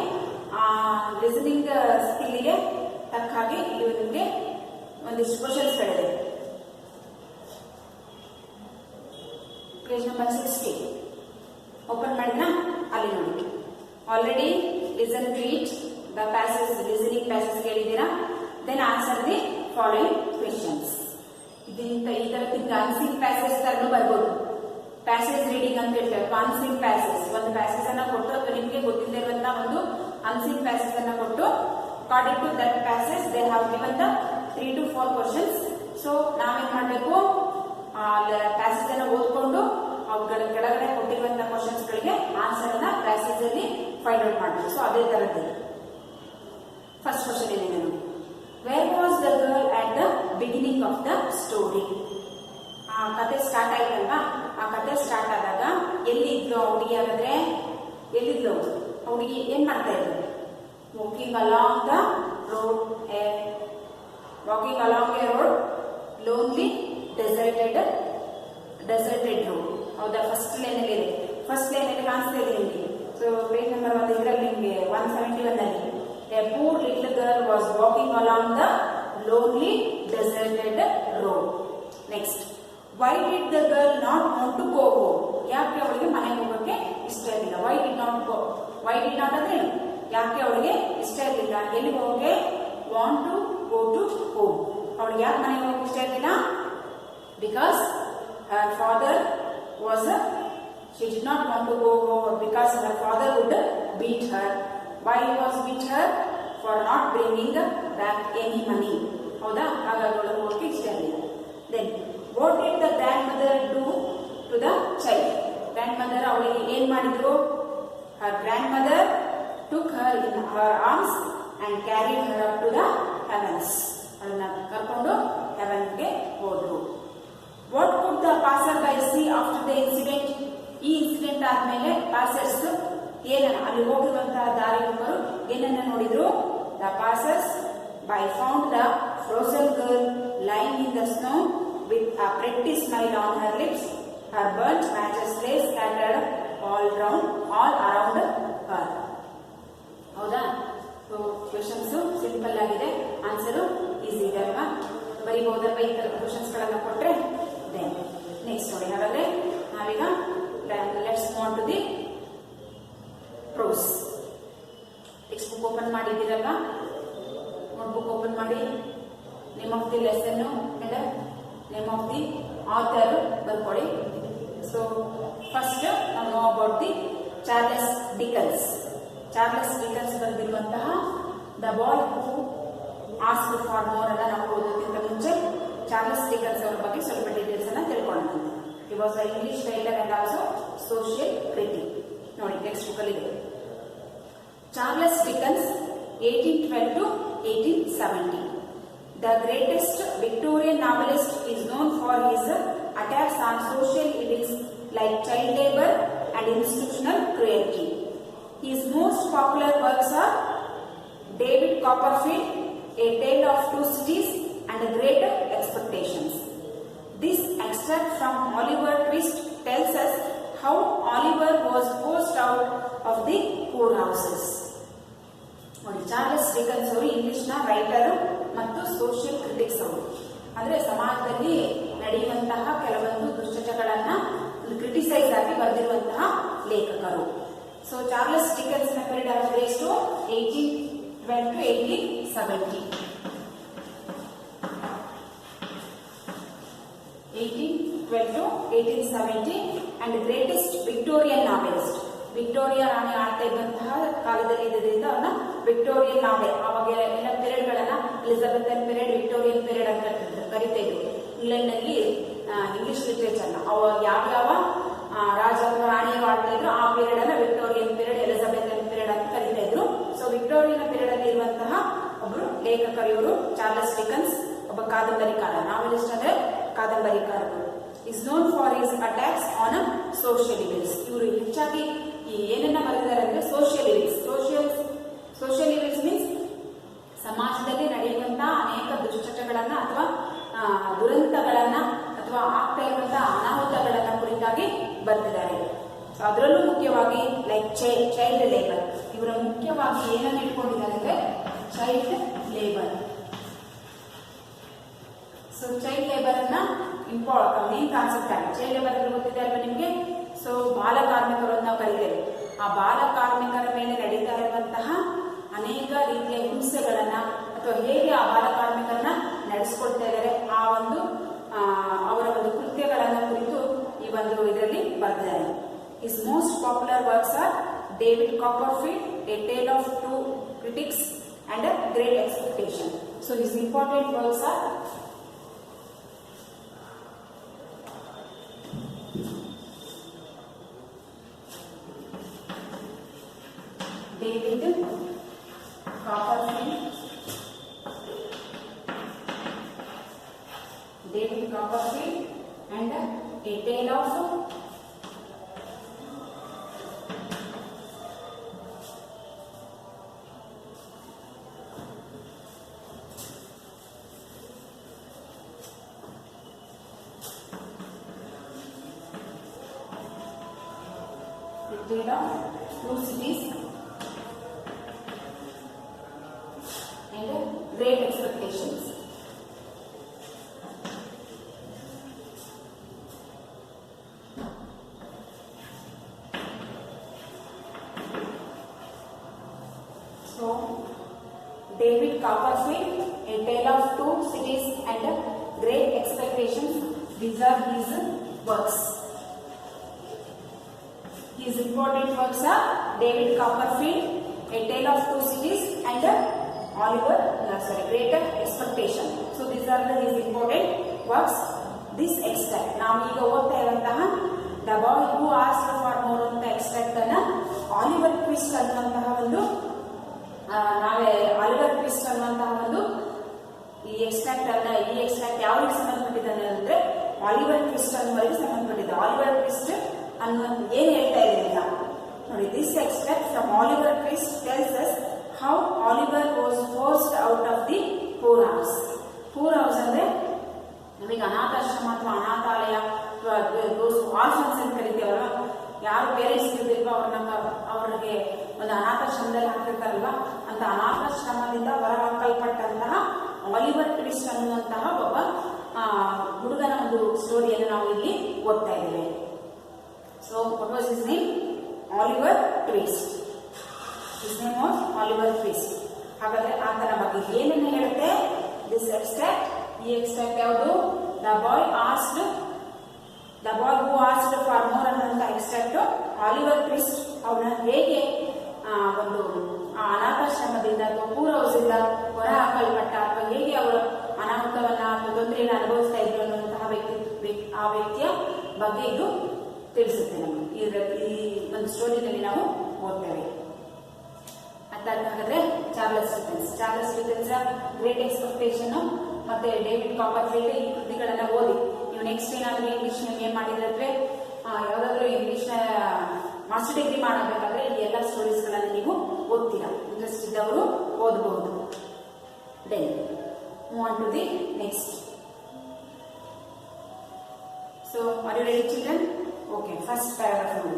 ಲಿಸನಿಂಗ್ ಸ್ಕಿಲ್ಗೆ ತಕ್ಕ ಹಾಗೆ ಇಲ್ಲಿ ನಿಮಗೆ ಒಂದಿಷ್ಟು ಕ್ವಶನ್ಸ್ ಗಳಿದೆ. ಪೇಜ್ ನಂಬರ್ 60 ಓಪನ್ ಮಾಡಿದ್ನ ಅಲ್ಲಿ ನೋಡಿ. Already listen to it the passage, listening passage ಕೇಳಿದ್ದೀರಾ. Then answer the following questions. ಇದರಿಂದ ಈ ತರ ಆನ್ಸಿಂಗ್ ಪ್ಯಾಸೇಜ್ ತರನು ಬರ್ಬೋದು. ಪ್ಯಾಸೇಜ್ ರೀಡಿಂಗ್ ಅಂತ ಹೇಳ್ತೇವೆ. ಆನ್ಸಿಂಗ್ ಪ್ಯಾಸೇಜ್ ಒಂದು ಪ್ಯಾಸೇಜ್ ಅನ್ನ ಕೊಟ್ಟು ಅಥವಾ ನಿಮಗೆ ಗೊತ್ತಿಲ್ಲದೆ ಇರುವಂತಹ ಒಂದು ಆನ್ಸಿಂಗ್ ಪ್ಯಾಸೇಜ್ ಅನ್ನ ಕೊಟ್ಟು according to that passage they have given the 3 to 4 questions. So ನಾವೇನ್ ಮಾಡಬೇಕು, ಪ್ಯಾಸೇಜ್ ಅನ್ನ ಓದ್ಕೊಂಡು ಅವುಗಳ ಕೆಳಗಡೆ ಕೊಟ್ಟಿರುವಂತಹ ಕ್ವಶನ್ಸ್ ಗಳಿಗೆ ಆನ್ಸರ್ ಅನ್ನ ಪ್ಯಾಸೇಜ್ ಅಲ್ಲಿ ಫೈಂಡ್ ಔಟ್ ಮಾಡಬೇಕು. ಸೊ ಅದೇ ತರದ್ದು ಫಸ್ಟ್ ಕ್ವಶನ್ ಏನಿದೆ ನೋಡಿ, where was the girl at the beginning of the story. ಆ ಕತೆ ಸ್ಟಾರ್ಟ್ ಆಯ್ತಲ್ವಾ, ಆ ಕತೆ ಸ್ಟಾರ್ಟ್ ಆದಾಗ ಎಲ್ಲಿ ಇದ್ಲು ಆ ಹುಡುಗಿ? ಹಾಗಾದ್ರೆ ಎಲ್ಲಿದ್ಲು ಆ ಹುಡುಗಿ? ಏನ್ ಮಾಡ್ತಾ ಇದ್ರು? Walking along the road, walking along A road, lonely deserted road. ಹೌದಾ? ಫಸ್ಟ್ ಲೈನ್ ಅಲ್ಲಿ ಇದೆ. ಫಸ್ಟ್ ಲೈನ್ ಅಲ್ಲಿ ಕಾಣಿಸ್ತಾ ಇದೆ ನಿಮಗೆ. ಸೊ ಪೇಜ್ ನಂಬರ್ 1 ಇದರಲ್ಲಿ ನಿಮಗೆ 171 ಅಲ್ಲಿ a poor little girl was walking along the lonely deserted road. Next, why did the girl not want to go home? ಯಾಕೆ ಅವಳಿಗೆ ಮನೆಗೆ ಹೋಗಕ್ಕೆ ಇಷ್ಟ ಇರಲಿಲ್ಲ? why did not go? why did not ಅಂದ್ರೆ ಯಾಕೆ ಅವಳಿಗೆ ಇಷ್ಟ ಇರಲಿಲ್ಲ? ಎಲ್ಲಿ ಹೋಗಕ್ಕೆ? want to go to home. ಅವಳಿಗೆ ಯಾಕೆ ಮನೆಗೆ ಹೋಗಕ್ಕೆ ಇಷ್ಟ ಇರಲಿಲ್ಲ? because her father was she did not want to go home because her father would beat her. Why he was beat her? For not bringing back any money. ಹೌದಾ? ಹಾಗಾಗಿ ಅವಳು ಹೋಗಕ್ಕೆ ಇಷ್ಟ ಇರಲಿಲ್ಲ. Then what did the grandmother do to the child? grandmother ಅವಳಿಗೆ ಏನ್ ಮಾಡಿದ್ರು? her grandmother took her in her arms and carried her up to the heavens. ಅದನ್ನ ಕರ್ಕೊಂಡು ಹೆವನ್ಗೆ ಹೋದ್ರು. What could the passer-by see after the incident? ಈ incident ಆದ್ಮೇಲೆ ಪಾಸರ್ಸ್ ಏನನ್ನ ಅಲ್ಲಿ ಹೋಗಿರುವಂತಹ ದಾರಿಯೊಬ್ಬರು ಏನನ್ನ ನೋಡಿದ್ರು? The passers-by found the frozen girl lying in the snow with a pretty smile on her lips. Her burnt matches lay scattered all around her. ಹೌದಾ? So questions simple ಆಗಿದೆ, answer easy ಇದೆ ಅಲ್ವಾ? ಬರೀಬಹುದಲ್ವಾ ಈ ತರ ಕ್ವೆಶನ್ಸ್ ಗಳನ್ನ ಕೊಟ್ರೆ? Then next ನೋಡಿ. ಹಾಗಾದ್ರೆ ನಾವೀಗ let's move to the prose. Textbook open ಮಾಡಿದ್ದೀರಲ್ವಾ? ನೋಟ್ಬುಕ್ ಓಪನ್ ಮಾಡಿ name of the lesson and name of the author ಬರ್ಕೊಳ್ಳಿ. ಸೊ ಫಸ್ಟ್ ನಾವು know about the Charles Dickens. Charles Dickens ಬರೆದಿರುವಂತಹ the boy who asked for more ಅನ್ನ ನಾವು ಓದೋದಕ್ಕಿಂತ ಮುಂಚೆ Charles Dickens ಅವರ ಬಗ್ಗೆ ಸ್ವಲ್ಪ ಡೀಟೇಲ್ಸ್ ಅನ್ನ ತಿಳ್ಕೊಳ್ಳೋಣ. He was an English writer and also social critic. ನೋಡಿ ಟೆಕ್ಸ್ಟ್ ಬುಕ್ ಅಲ್ಲಿ ಇದೆ. Charles Dickens 1812 to 1870. The greatest Victorian novelist is known for his attacks on social evils like child labor and institutional cruelty. His most popular works are David Copperfield, A Tale of Two Cities, and great expectations. This extract from Oliver Twist tells us how Oliver was forced out of the poorhouses. ನೋಡಿ, Charles Dickens ಅವರು ಇಂಗ್ಲಿಷ್ನ writer ಮತ್ತು social critics ಅವರು. ಅಂದ್ರೆ ಸಮಾಜದಲ್ಲಿ ನಡೆಯುವಂತಹ ಕೆಲವೊಂದು ದುಶ್ಚಟಗಳನ್ನ criticise ಆಗಿ ಬರೆದಿರುವಂತಹ ಲೇಖಕರು. ಸೊ ಚಾರ್ಲ್ಸ್ ಡಿಕನ್ಸ್ ನ period of race to 1812 to 1870. 1812 to 1870 and greatest Victorian novelist. Victoria ರಾಣಿ ಆಳ್ತಾ ಇದ್ದಂತಹ ಕಾಲದಲ್ಲಿ ಇದ್ದಿದ್ದರಿಂದ ಅವನ್ನ ವಿಕ್ಟೋರಿಯನ್ ನಾವೆಲ್, ಅವಾಗ ಎಲ್ಲ ಪೀರಿಯಡ್ ಗಳನ್ನ ಎಲಿಜಬೆಥನ್ ಪೀರಿಯಡ್, ವಿಕ್ಟೋರಿಯನ್ ಪೀರಿಯಡ್ ಅಂತ ಕರಿತಾ ಇದ್ರು. ಇಂಗ್ಲೆಂಡ್ ನಲ್ಲಿ ಇಂಗ್ಲಿಷ್ ಲಿಟರೇಚರ್ ನ ಅವಾಗ ಯಾವ ರಾಜ ಅಥವಾ ರಾಣಿಯರು ಆಳ್ತಾ ಇದ್ರು ಆ ಪೀರಿಯಡ್ ಅನ್ನ ವಿಕ್ಟೋರಿಯನ್ ಪೀರಿಯಡ್, ಎಲಿಜಬೆಥನ್ ಪೀರಿಯಡ್ ಅಂತ ಕರಿತಾ ಇದ್ರು. ಸೊ ವಿಕ್ಟೋರಿಯನ್ ಪೀರಿಯಡ್ ಅಲ್ಲಿ ಇರುವಂತಹ ಒಬ್ರು ಲೇಖಕರು ಇವರು ಚಾರ್ಲ್ಸ್ ಡಿಕನ್ಸ್. ಒಬ್ಬ ಕಾದಂಬರಿಕಾರ, ನಾವೆಲಿಸ್ಟ್ ಅಂದ್ರೆ ಕಾದಂಬರಿಕಾರರು. Is known for his attacks on social evils. ಇವರು ಹೆಚ್ಚಾಗಿ ಏನನ್ನ ಬರೆದಿದ್ದಾರೆ ಅಂದ್ರೆ social evils. Social evils means ಸಮಾಜದಲ್ಲಿ ನಡೆಯುವಂತಹ ಅನೇಕ ದುಶ್ಚಟಗಳನ್ನ ಅಥವಾ ದುರಂತಗಳನ್ನ ಅಥವಾ ಆಗ್ತಾ ಇರುವಂತಹ ಅನಾಹುತಗಳನ್ನ ಕುರಿತಾಗಿ ಬರೆದಿದ್ದಾರೆ. ಅದರಲ್ಲೂ ಮುಖ್ಯವಾಗಿ ಲೈಕ್ ಚೈಲ್ಡ್ ಲೇಬರ್. ಇವರ ಮುಖ್ಯವಾಗಿ ಏನನ್ನ ಇಟ್ಕೊಂಡಿದ್ದಾರೆ ಅಂದ್ರೆ child labour. So child labour ಅನ್ನ ಮೇನ್ ಕಾನ್ಸೆಪ್ಟ್ ಆಗಿ ಚೈಲ್ಡ್ ಲೇಬರ್ ಅಂದ್ರೆ ಗೊತ್ತಿದೆ ಅಲ್ವಾ ನಿಮ್ಗೆ? ಸೊ ಬಾಲ ಕಾರ್ಮಿಕರು ನಾವು ಕರೀತೇವೆ. ಆ ಬಾಲ ಕಾರ್ಮಿಕರ ಮೇಲೆ ನಡೀತಾ ಇರುವಂತಹ ಅನೇಕ ರೀತಿಯ ಹಿಂಸೆಗಳನ್ನ ಅಥವಾ ಹೇಗೆ ಆ ಬಾಲ ಕಾರ್ಮಿಕರನ್ನ ನಡೆಸ್ಕೊಡ್ತಾ ಇದ್ದಾರೆ ಆ ಒಂದು ಅವರ ಒಂದು ಕೃತ್ಯಗಳನ್ನ ಕುರಿತು ಈ ಒಂದು ಇದರಲ್ಲಿ ಬರೆದಿದ್ದಾರೆ. His most popular works are David Copperfield, a tale of two critics and a great expectation. So his important works are David Copperfield and A Tale of Two Cities and Great Expectations. So, David Copperfield, A Tale of Two Cities and Great Expectations. These are his works. His important works are David Copperfield, A Tale of Two Cities and Great Expectation. So these are his important works. This extract ನಾವು ಈಗ ಓದ್ತಾ ಇರುವಂತಹ The Boy Who Asked for More ಅಂತ extract ಅನ್ನ Oliver twist ಅನ್ನುವಂತಹ ಒಂದು ಈ extract ಯಾವ್ರಿಗೆ ಸಂಬಂಧಪಟ್ಟಿದ್ದಾನೆ ಅಂದ್ರೆ ಆಲಿವರ್ ಟ್ವಿಸ್ಟ್ ಅನ್ನುವರಿಗೆ ಸಂಬಂಧಪಟ್ಟಿದೆ. ಆಲಿವರ್ ಟ್ವಿಸ್ಟ್ ಅನ್ನುವಂತ ಏನ್ ಹೇಳ್ತಾ ಇದೆ ನೋಡಿ. This extract from Oliver twist tells us how Oliver was forced out of the poor house. Poor house ಅಂದ್ರೆ ನಮಗೆ ಅನಾಥಾಶ್ರಮ ಅಥವಾ ಅನಾಥಾಲಯ ಅಥವಾ ಆರ್ಫನ್ಸ್ ಅಂತ ಕರಿತೇವಲ್ವಾ. ಯಾರು ಪೇರೆಂಟ್ಸ್ ಇರ್ಬೇಕು ಅವ್ರಿಗೆ ಒಂದು ಅನಾಥಾಶ್ರಮದಲ್ಲಿ ಹಾಕಿರ್ತಾರಲ್ವಾ, ಅಂತ ಅನಾಥಾಶ್ರಮದಿಂದ ಹೊರಹಾಕಲ್ಪಟ್ಟಂತಹ ಆಲಿವರ್ ಟ್ವಿಸ್ಟ್ ಅನ್ನುವಂತಹ ಒಬ್ಬ ಹುಡುಗನ ಒಂದು ಸ್ಟೋರಿಯನ್ನು ನಾವು ಇಲ್ಲಿ ಓದ್ತಾ ಇದ್ದೇವೆ. So what was his name? Oliver Twist. His name was Oliver Twist. ಹಾಗಾದ್ರೆ ಆತನ ಬಗ್ಗೆ ಏನನ್ನ ಹೇಳುತ್ತೆ ದಿಸ್ ಎಕ್ಸ್ಟ್ರಾಕ್ಟ್? ಈ ಎಕ್ಸ್ಟ್ರಾಕ್ಟ್ ಯಾವುದು? The Boy Who Asked for More ಅನ್ನುವಂತ ಎಕ್ಸ್ಟ್ರಾಕ್ಟ್ ಆಲಿವರ್ ಟ್ವಿಸ್ಟ್ ಅವನ ಹೇಗೆ ಒಂದು ಅನಾಥಾಶ್ರಮದಿಂದ ಅಥವಾ ಪೂರ್ ಹೌಸ್ ಇಂದ ಹೊರ ಹಾಕಲ್ಪಟ್ಟ ಅಥವಾ ಹೇಗೆ ಅವರು ಅನಾಹುತವನ್ನ ಅಥವಾ ತೊಂದರೆಯನ್ನು ಅನುಭವಿಸ್ತಾ ಇದ್ರು ಅನ್ನುವಂತಹ ಆ ವ್ಯಕ್ತಿಯ ಬಗ್ಗೆ ಇದು ತಿಳಿಸುತ್ತೆ ನಮಗೆ. ಈ ಒಂದು ಸ್ಟೋರಿನಲ್ಲಿ ನಾವು ಓದ್ತೇವೆ. ಹಾಗಾದ್ರೆ ಚಾರ್ಲ್ಸ್ ಡಿಕನ್ಸ್ ಗ್ರೇಟ್ ಎಕ್ಸ್ಪೆಕ್ಟೇಷನ್ ಮತ್ತೆ ಡೇವಿಡ್ ಕಾಪರ್ಫೀಲ್ಡ್ ಈ ಕೃತಿಗಳನ್ನ ಓದಿ. ನೀವು ನೆಕ್ಸ್ಟ್ ಏನಾದ್ರೂ ಇಂಗ್ಲಿಷ್ ಏನ್ ಮಾಡಿದ್ರೆ ಯಾವ್ದಾದ್ರು ಇಂಗ್ಲಿಷ್ ನ ಮಾಸ್ಟರ್ ಡಿಗ್ರಿ ಮಾಡಬೇಕಾದ್ರೆ ಈ ಎಲ್ಲ ಸ್ಟೋರೀಸ್ ಗಳನ್ನ ನೀವು ಓದ್ತೀರಾ. ಇಂಟ್ರೆಸ್ಟ್ ಇದ್ದವರು ಓದಬಹುದು. Then Move on to the next. So, are you ready, children? Okay, first paragraph now.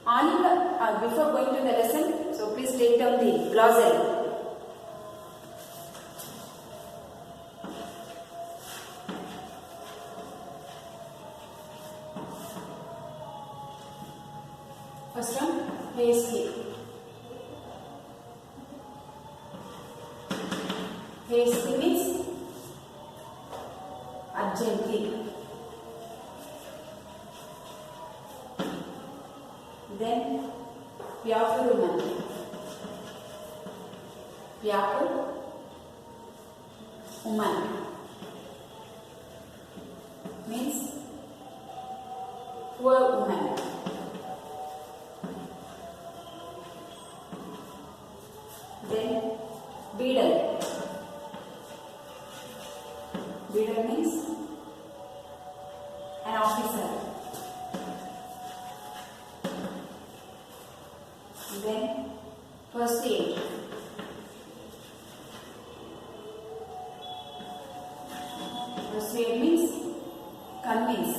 Oliver, before going to the lesson, so please take down the glossary. First one, hastily. Hastily means urgently. Then Vyakur woman. Vyakur woman means poor woman. Then beadle. Beadle means an officer. Then first aid. First aid means convince.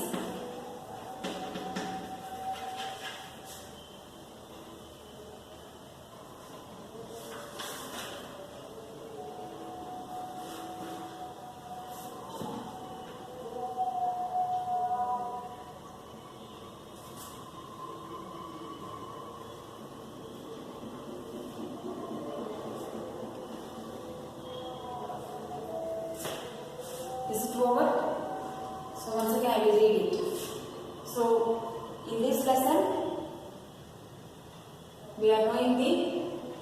Is it over? So once again I will read it. So in this lesson we are knowing the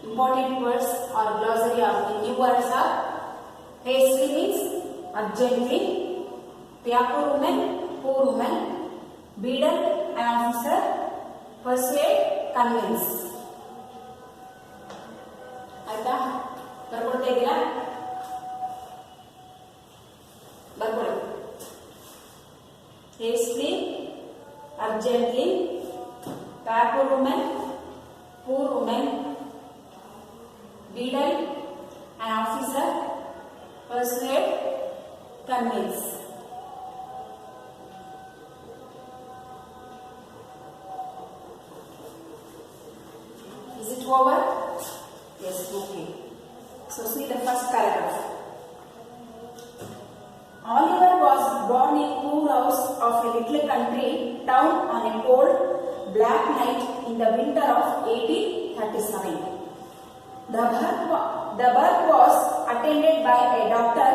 important words or glossary of the new words are hastily means urgently, Vyakur woman, poor woman, beadle an officer, persuade, convince. ಆಯ್ತಾ? ಬರ್ಕೊಳ್ತಾ ಇದ್ದೀರಾ? ಬರ್ಕೊಳ್ಳಿ. Hastily, urgently, Vyakur woman, poor woman, beadle, an officer, persuade, convince. Is it over? Yes, okay. So see the first paragraph. Oliver was born in poor house of a little country town on a cold, black night in the winter of 1837. The birth was attended by a doctor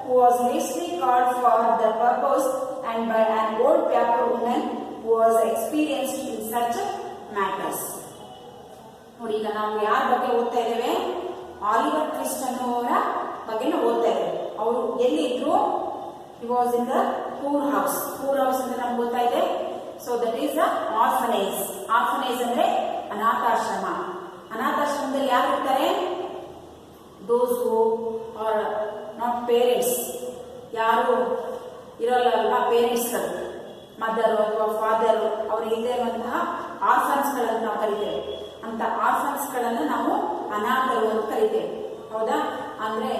who was hastily called for the purpose and by an old Vyakur woman who was experienced in such matters. ನೋಡಿ, ಈಗ ನಾವು ಯಾರ ಬಗ್ಗೆ ಓದ್ತಾ ಇದ್ದೇವೆ? Oliver twist ಅನ್ನೋರ ಬಗ್ಗೆ ನಾವು ಓದ್ತಾ ಇದ್ದೇವೆ. ಅವರು ಎಲ್ಲಿ ಇದ್ರು? He was in the poor house. Poor house ಅಂದ್ರೆ ನಮ್ಗೆ ಗೊತ್ತಾ ಇದೆ. So that is the orphanage. Orphanage ಅಂದ್ರೆ ಅನಾಥಾಶ್ರಮ. ಅನಾಥಾಶ್ರಮದಲ್ಲಿ ಯಾರು ಇರ್ತಾರೆ? Those who are not parents. ಯಾರು ಇರೋಲ್ಲ ಅಲ್ವಾ ಪೇರೆಂಟ್ಸ್ಗಳು, ಮದರ್ ಅಥವಾ ಫಾದರ್, ಅವ್ರ ಹಿಂದೆ ಇರುವಂತಹ ಆರ್ಫನ್ಸ್ಗಳನ್ನು ನಾವು ಕರಿತೇವೆ. ಅಂತ ಆರ್ಫನ್ಸ್ಗಳನ್ನು ನಾವು ಅನಾಥರು ಅಂತ ಕರಿತೇವೆ. ಹೌದಾ? ಅಂದ್ರೆ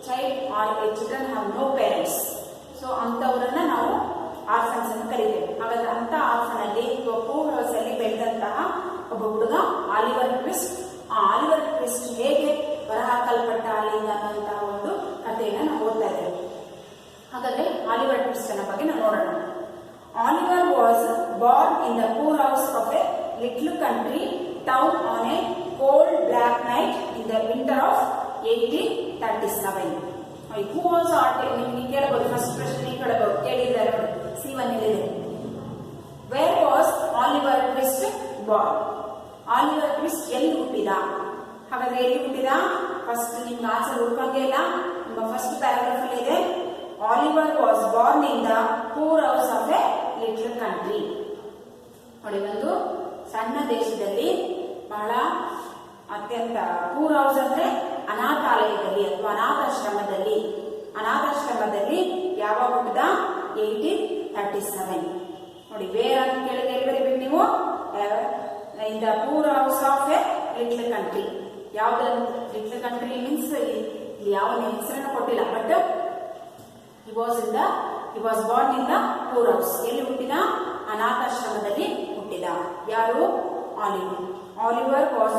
child or a children have no parents. So ಅಂತವರನ್ನ ನಾವು ಆರ್ಫನ್ಸ್ ಅಂತ ಕರಿತೇವೆ. ಹಾಗಾದ್ರೆ ಅಂತ ಆರ್ಫನ್ ಅಲ್ಲಿ ಪೂರ್ ಹೌಸ್ ಅಲ್ಲಿ ಬೆಳೆದಂತಹ ಒಬ್ಬ ಹುಡುಗ ಆಲಿವರ್ ಟ್ವಿಸ್ಟ್. ಆ ಆಲಿವರ್ ಟ್ವಿಸ್ಟ್ ಹೇಗೆ ಹೊರಹಾಕಲ್ಪಟ್ಟ ಅಲ್ಲಿಂದ ಅನ್ನುವಂತಹ ಒಂದು ಕಥೆಯನ್ನ ನಾವು ಓದ್ತಾ ಇದ್ದೇವೆ. ಹಾಗಾದ್ರೆ ಆಲಿವರ್ ಟ್ವಿಸ್ಟ್ ಅನ್ನ ಬಗ್ಗೆ ನಾವು ನೋಡೋಣ. Oliver was born in the poor house of a little country town on a cold black night in the winter of 1837. Who was ನಿಮಗೆ ಕೇಳಬಹುದು, ಫಸ್ಟ್ ಪ್ರಶ್ನೆ ಕೇಳಬಹುದು, ಕೇಳಿದ್ದಾರೆ ನೋಡಿ, C1 ಇದೆ. Where was Oliver Twist born? Oliver Twist ಎಲ್ಲಿ ಹುಟ್ಟಿದ? ಹಾಗಾದ್ರೆ ಎಲ್ಲಿ ಹುಟ್ಟಿದ? ಫಸ್ಟ್ ನಿಮ್ಗೆ ಆನ್ಸರ್ ಹುಡ್ಕೊಂಡೇ ಇಲ್ಲ, ನಿಮ್ಮ ಫಸ್ಟ್ ಪ್ಯಾರಾಗ್ರಾಫ್ ಅಲ್ಲಿ ಇದೆ. Oliver was born in the poor house of a little country. ನೋಡಿ, ಒಂದು ಸಣ್ಣ ದೇಶದಲ್ಲಿ ಬಹಳ ಅತ್ಯಂತ ಪೂರ್ ಹೌಸ್ ಅಂದ್ರೆ ಅನಾಥಾಲಯದಲ್ಲಿ ಅಥವಾ ಅನಾಥಾಶ್ರಮದಲ್ಲಿ. ಅನಾಥಾಶ್ರಮದಲ್ಲಿ ಯಾವಾಗ ಹುಟ್ಟಿದ? 1837. ನೋಡಿ, ವೇರ್ ಅಂತ ಕೇಳಿದ್ರೆ ಎಲ್ಲಿ ಬರೀಬೇಕು ನೀವು? ಇನ್ the poor house of a little country. ಯಾವ್ದ್ರಲ್ಲಿ ಲಿಟ್ಲ್ ಕಂಟ್ರಿ ಮೀನ್ಸ್ ಯಾವ ಹೆಸರನ್ನು ಕೊಟ್ಟಿಲ್ಲ, but he was born in the poor house. ಎಲ್ಲಿ ಹುಟ್ಟಿದ? ಅನಾಥಾಶ್ರಮದಲ್ಲಿ ಹುಟ್ಟಿದ. ಯಾರು? Oliver was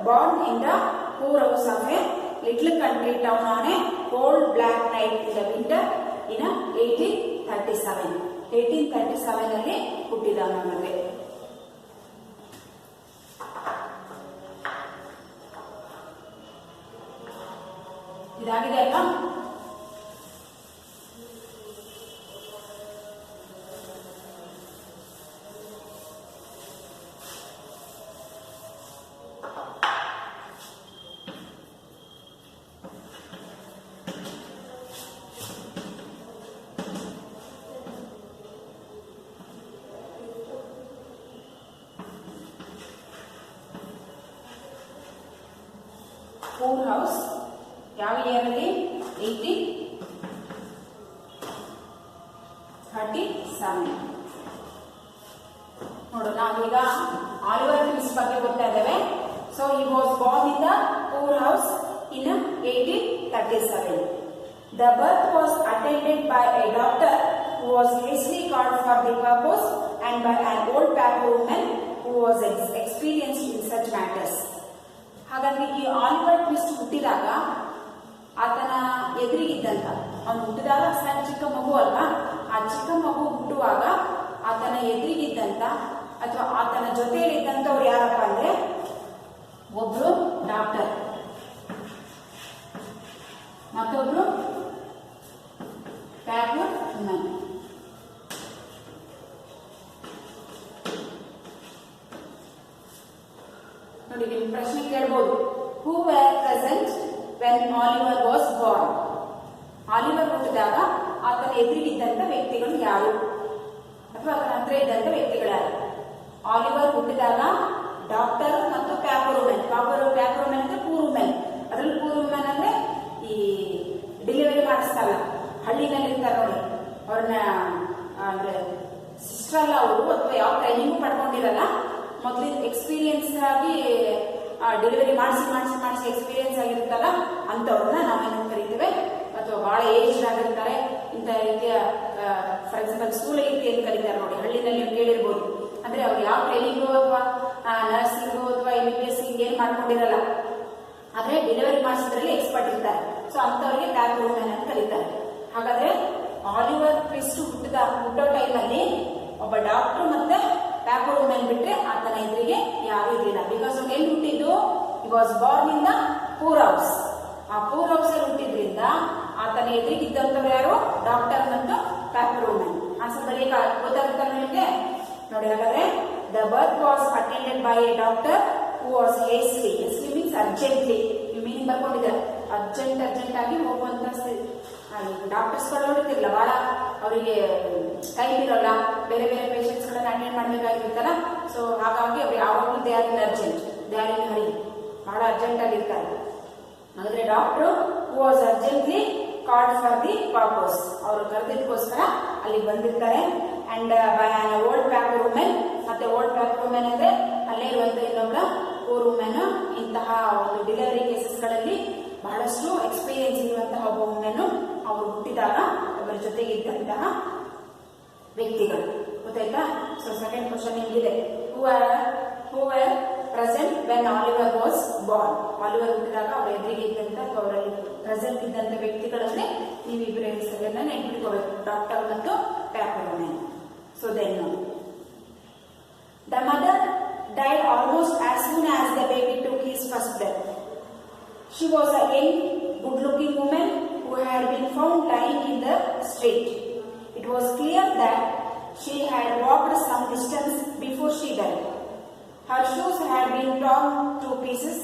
born in the poor house of a little country town on a cold black night in the winter in 1837. 1837 ಅಲ್ಲಿ ಹುಟ್ಟಿದ ನಮಗೆ. ಇದಾಗಿದೆ ಅಲ್ವಾ? ಪೂರ್ ಹೌಸ್ ಯಾವ ಇಯರ್ ಅಲ್ಲಿ? 1837. ನೋಡು, ನಾವೀಗ ಆಲಿವರ್ ಟ್ವಿಸ್ಟ್ ಬಗ್ಗೆ ಗೊತ್ತಾ ಇದ್ದೇವೆ. So he was born in the poor house in 1837. The birth was attended by a doctor who was hastily called for the purpose and by an old Papu woman who was experienced in such matters. ಹಾಗಾಗಿ ಈ Oliver twist ಹುಟ್ಟಿದಾಗ ಆತನ ಎದುರಿಗಿದ್ದಂತ, ಅವನು ಹುಟ್ಟಿದಾಗ ಸಣ್ಣ ಚಿಕ್ಕ ಮಗು ಅಲ್ವಾ, ಆ ಚಿಕ್ಕ ಮಗು ಹುಟ್ಟುವಾಗ ಆತನ ಎದುರಿಗಿದ್ದಂತ ಅಥವಾ ಆತನ ಜೊತೆಯಲ್ಲಿದ್ದಂಥವ್ರು ಯಾರಪ್ಪ ಅಂದ್ರೆ ಒಬ್ರು ಡಾಕ್ಟರ್, ಮತ್ತೊಬ್ರು ಪ್ಯಾಪು ವುಮನ್. ನೋಡಿ, ನೀವು ಪ್ರಶ್ನೆ ಕೇಳಬಹುದು, ಹೂ were present when Oliver was born? ಆಲಿವರ್ ಹುಟ್ಟಿದಾಗ ಆತನ ಎದುರಿಗಿದ್ದಂತ ವ್ಯಕ್ತಿಗಳು ಯಾರು ಅಥವಾ ಆತನ ಹತ್ರ ಇದ್ದಂತ ವ್ಯಕ್ತಿಗಳು ಯಾರು? ಆಲಿವರ್ ಹುಟ್ಟಿದಾಗ ಡಾಕ್ಟರ್ ಮತ್ತು ಪ್ಯಾಪರ್ ವುಮೆನ್. ಪ್ಯಾಪರ್ ವುಮೆನ್ ಅಂದ್ರೆ ಪೂರ್ ವುಮೆನ್. ಅದರಲ್ಲಿ ಪೂರ್ ವುಮೆನ್ ಅಂದ್ರೆ ಈ ಡೆಲಿವರಿ ಮಾಡಿಸ್ತಾರಲ್ಲ, ಹಳ್ಳಿನಲ್ಲಿ ಇರ್ತಾರೆ ನೋಡಿ, ಅವ್ರನ್ನ ಅಂದ್ರೆ ಸಿಸ್ಟರ್ ಅಲ್ಲ ಅವರು, ಅಥವಾ ಯಾವ ಟ್ರೈನಿಂಗು ಪಡ್ಕೊಂಡಿರಲ್ಲ, ಮೊದಲಿನ ಎಕ್ಸ್ಪೀರಿಯನ್ಸ್ ಆಗಿ ಡೆಲಿವರಿ ಮಾಡಿಸಿ ಎಕ್ಸ್ಪೀರಿಯನ್ಸ್ ಆಗಿರುತ್ತಲ್ಲ ಅಂತವ್ರನ್ನ ನಾವೇನು ಕರಿತೇವೆ, ಅಥವಾ ಬಹಳ ಏಜ್ ಆಗಿರ್ತಾರೆ, ಇಂಥ ರೀತಿಯ ಫಾರ್ ಎಕ್ಸಾಂಪಲ್ ಸೂಲಗಿತ್ತಿ ಅಂತ ಕರೀತಾರೆ ನೋಡಿ, ಹಳ್ಳಿನಲ್ಲಿ ನೀವು ಕೇಳಿರ್ಬೋದು. ಅಂದ್ರೆ ಅವ್ರು ಯಾವ ಟ್ರೈನಿಂಗು ಅಥವಾ ನರ್ಸಿಂಗು ಅಥವಾ MBBS ಏನ್ ಮಾಡ್ಕೊಂಡಿರಲ್ಲ, ಆದ್ರೆ ಡೆಲಿವರಿ ಮಾಡಿಸೋದ್ರಲ್ಲಿ ಎಕ್ಸ್ಪರ್ಟ್ ಇರ್ತಾರೆ. ಸೊ ಅಂತವ್ರಿಗೆ ಪ್ಯಾಪರ್ ವುಮೆನ್ ಅಂತ ಕರೀತಾರೆ. ಹಾಗಾದ್ರೆ ಆಲಿವರ್ ಟ್ವಿಸ್ಟ್ ಹುಟ್ಟೋ ಟೈಮಲ್ಲಿ ಒಬ್ಬ ಡಾಕ್ಟರ್ ಮತ್ತೆ ಪ್ಯಾಪರ್ ವುಮೆನ್ ಬಿಟ್ರೆ ಆತನ ಎದುರಿಗೆ ಯಾರು ಇರಲಿಲ್ಲ. ಬಿಕಾಸ್ ಅವ್ನು ಎಲ್ಲಿ ಹುಟ್ಟಿದ್ದು? He was born in the poor house. ಆ ಪೂರ್ ಹೌಸ್ ಅಲ್ಲಿ ಹುಟ್ಟಿದ್ರಿಂದ ಆತನ ಎದುರಿಗೆ ಇದ್ದಂಥವ್ರು ಯಾರು? ಡಾಕ್ಟರ್ ಮತ್ತು ಪ್ಯಾಪರ್ ವುಮೆನ್. ಆನ್ಸರ್ ಬರೀಕ ಗೊತ್ತಾಗುತ್ತಲ್ಲ ನಿಮಗೆ? ನೋಡಿ, ಹಾಗಾದ್ರೆ the birth was attended by a doctor who was hastily. Hastily means urgently. ನೀವು ಮೀನಿಂಗ್ ಬರ್ಕೊಂಡಿದ್ದಾರೆ, ಅರ್ಜೆಂಟ್ ಆಗಿ ಹೋಗುವಂತ ಡಾಕ್ಟರ್ಸ್ ಗಳು ನೋಡುತ್ತಿಲ್ಲ, ಬಹಳ ಅವರಿಗೆ ಟೈಮ್ ಇರೋಲ್ಲ, ಬೇರೆ ಪೇಷಂಟ್ಸ್ ಗಳನ್ನ ಅಟೆಂಡ್ ಮಾಡಬೇಕಾಗಿರುತ್ತಲ್ಲ. ಸೊ ಹಾಗಾಗಿ ಅವ್ರು ಯಾವಾಗಲೂ they are in urgent, they are in hurry, ಬಹಳ ಅರ್ಜೆಂಟ್ ಆಗಿರ್ತಾರೆ. ಹಾಗಾದ್ರೆ doctor who was urgently called for the purpose, ಅವರು ಕರೆದಿದ್ದಕ್ಕೋಸ್ಕರ ಅಲ್ಲಿ ಬಂದಿರ್ತಾರೆ. And by an old pauper women. ಮತ್ತೆ ಓಲ್ಡ್ ಪ್ಯಾಪರ್ ವುಮೆನ್ ಅಂದ್ರೆ ಅಲ್ಲೇ ಇರುವಂತ ಇನ್ನೊಬ್ಬ ಪೂರ್ ವುಮೆನ್. ಇಂತಹ ಒಂದು ಡೆಲಿವರಿ ಕೇಸಸ್ ಗಳಲ್ಲಿ ಬಹಳಷ್ಟು ಎಕ್ಸ್ಪೀರಿಯನ್ಸ್ ಇರುವಂತಹ ಒಬ್ಬ ವುಮೆನ್ ಅವರು ಹುಟ್ಟಿದಾಗ ಅವರ ಜೊತೆಗೆ ಇದ್ದಂತಹ ವ್ಯಕ್ತಿಗಳು. ಗೊತ್ತಾಯ್ತಾ? ಸೊ ಸೆಕೆಂಡ್ ಕ್ವಶನ್ ಹಿಂಗಿದೆ, who are present when Oliver was born? ಆಲಿವರ್ ಹುಟ್ಟಿದಾಗ ಅವರ ಎದುರಿಗೆ ಇದ್ದಂತ ಅಥವಾ ಅವರಲ್ಲಿ ಪ್ರೆಸೆಂಟ್ ಇದ್ದಂತ ವ್ಯಕ್ತಿಗಳಂದ್ರೆ ನೀವಿಬ್ಬರ ಹೆಸರನ್ನ ನೆನ್ಪಿಟ್ಕೋಬೇಕು, ಡಾಕ್ಟರ್ ಮತ್ತು pauper women. So then the mother died almost as soon as the baby took his first breath. She was a young, good-looking woman who had been found lying in the street. It was clear that she had walked some distance before she died. Her shoes had been torn to pieces.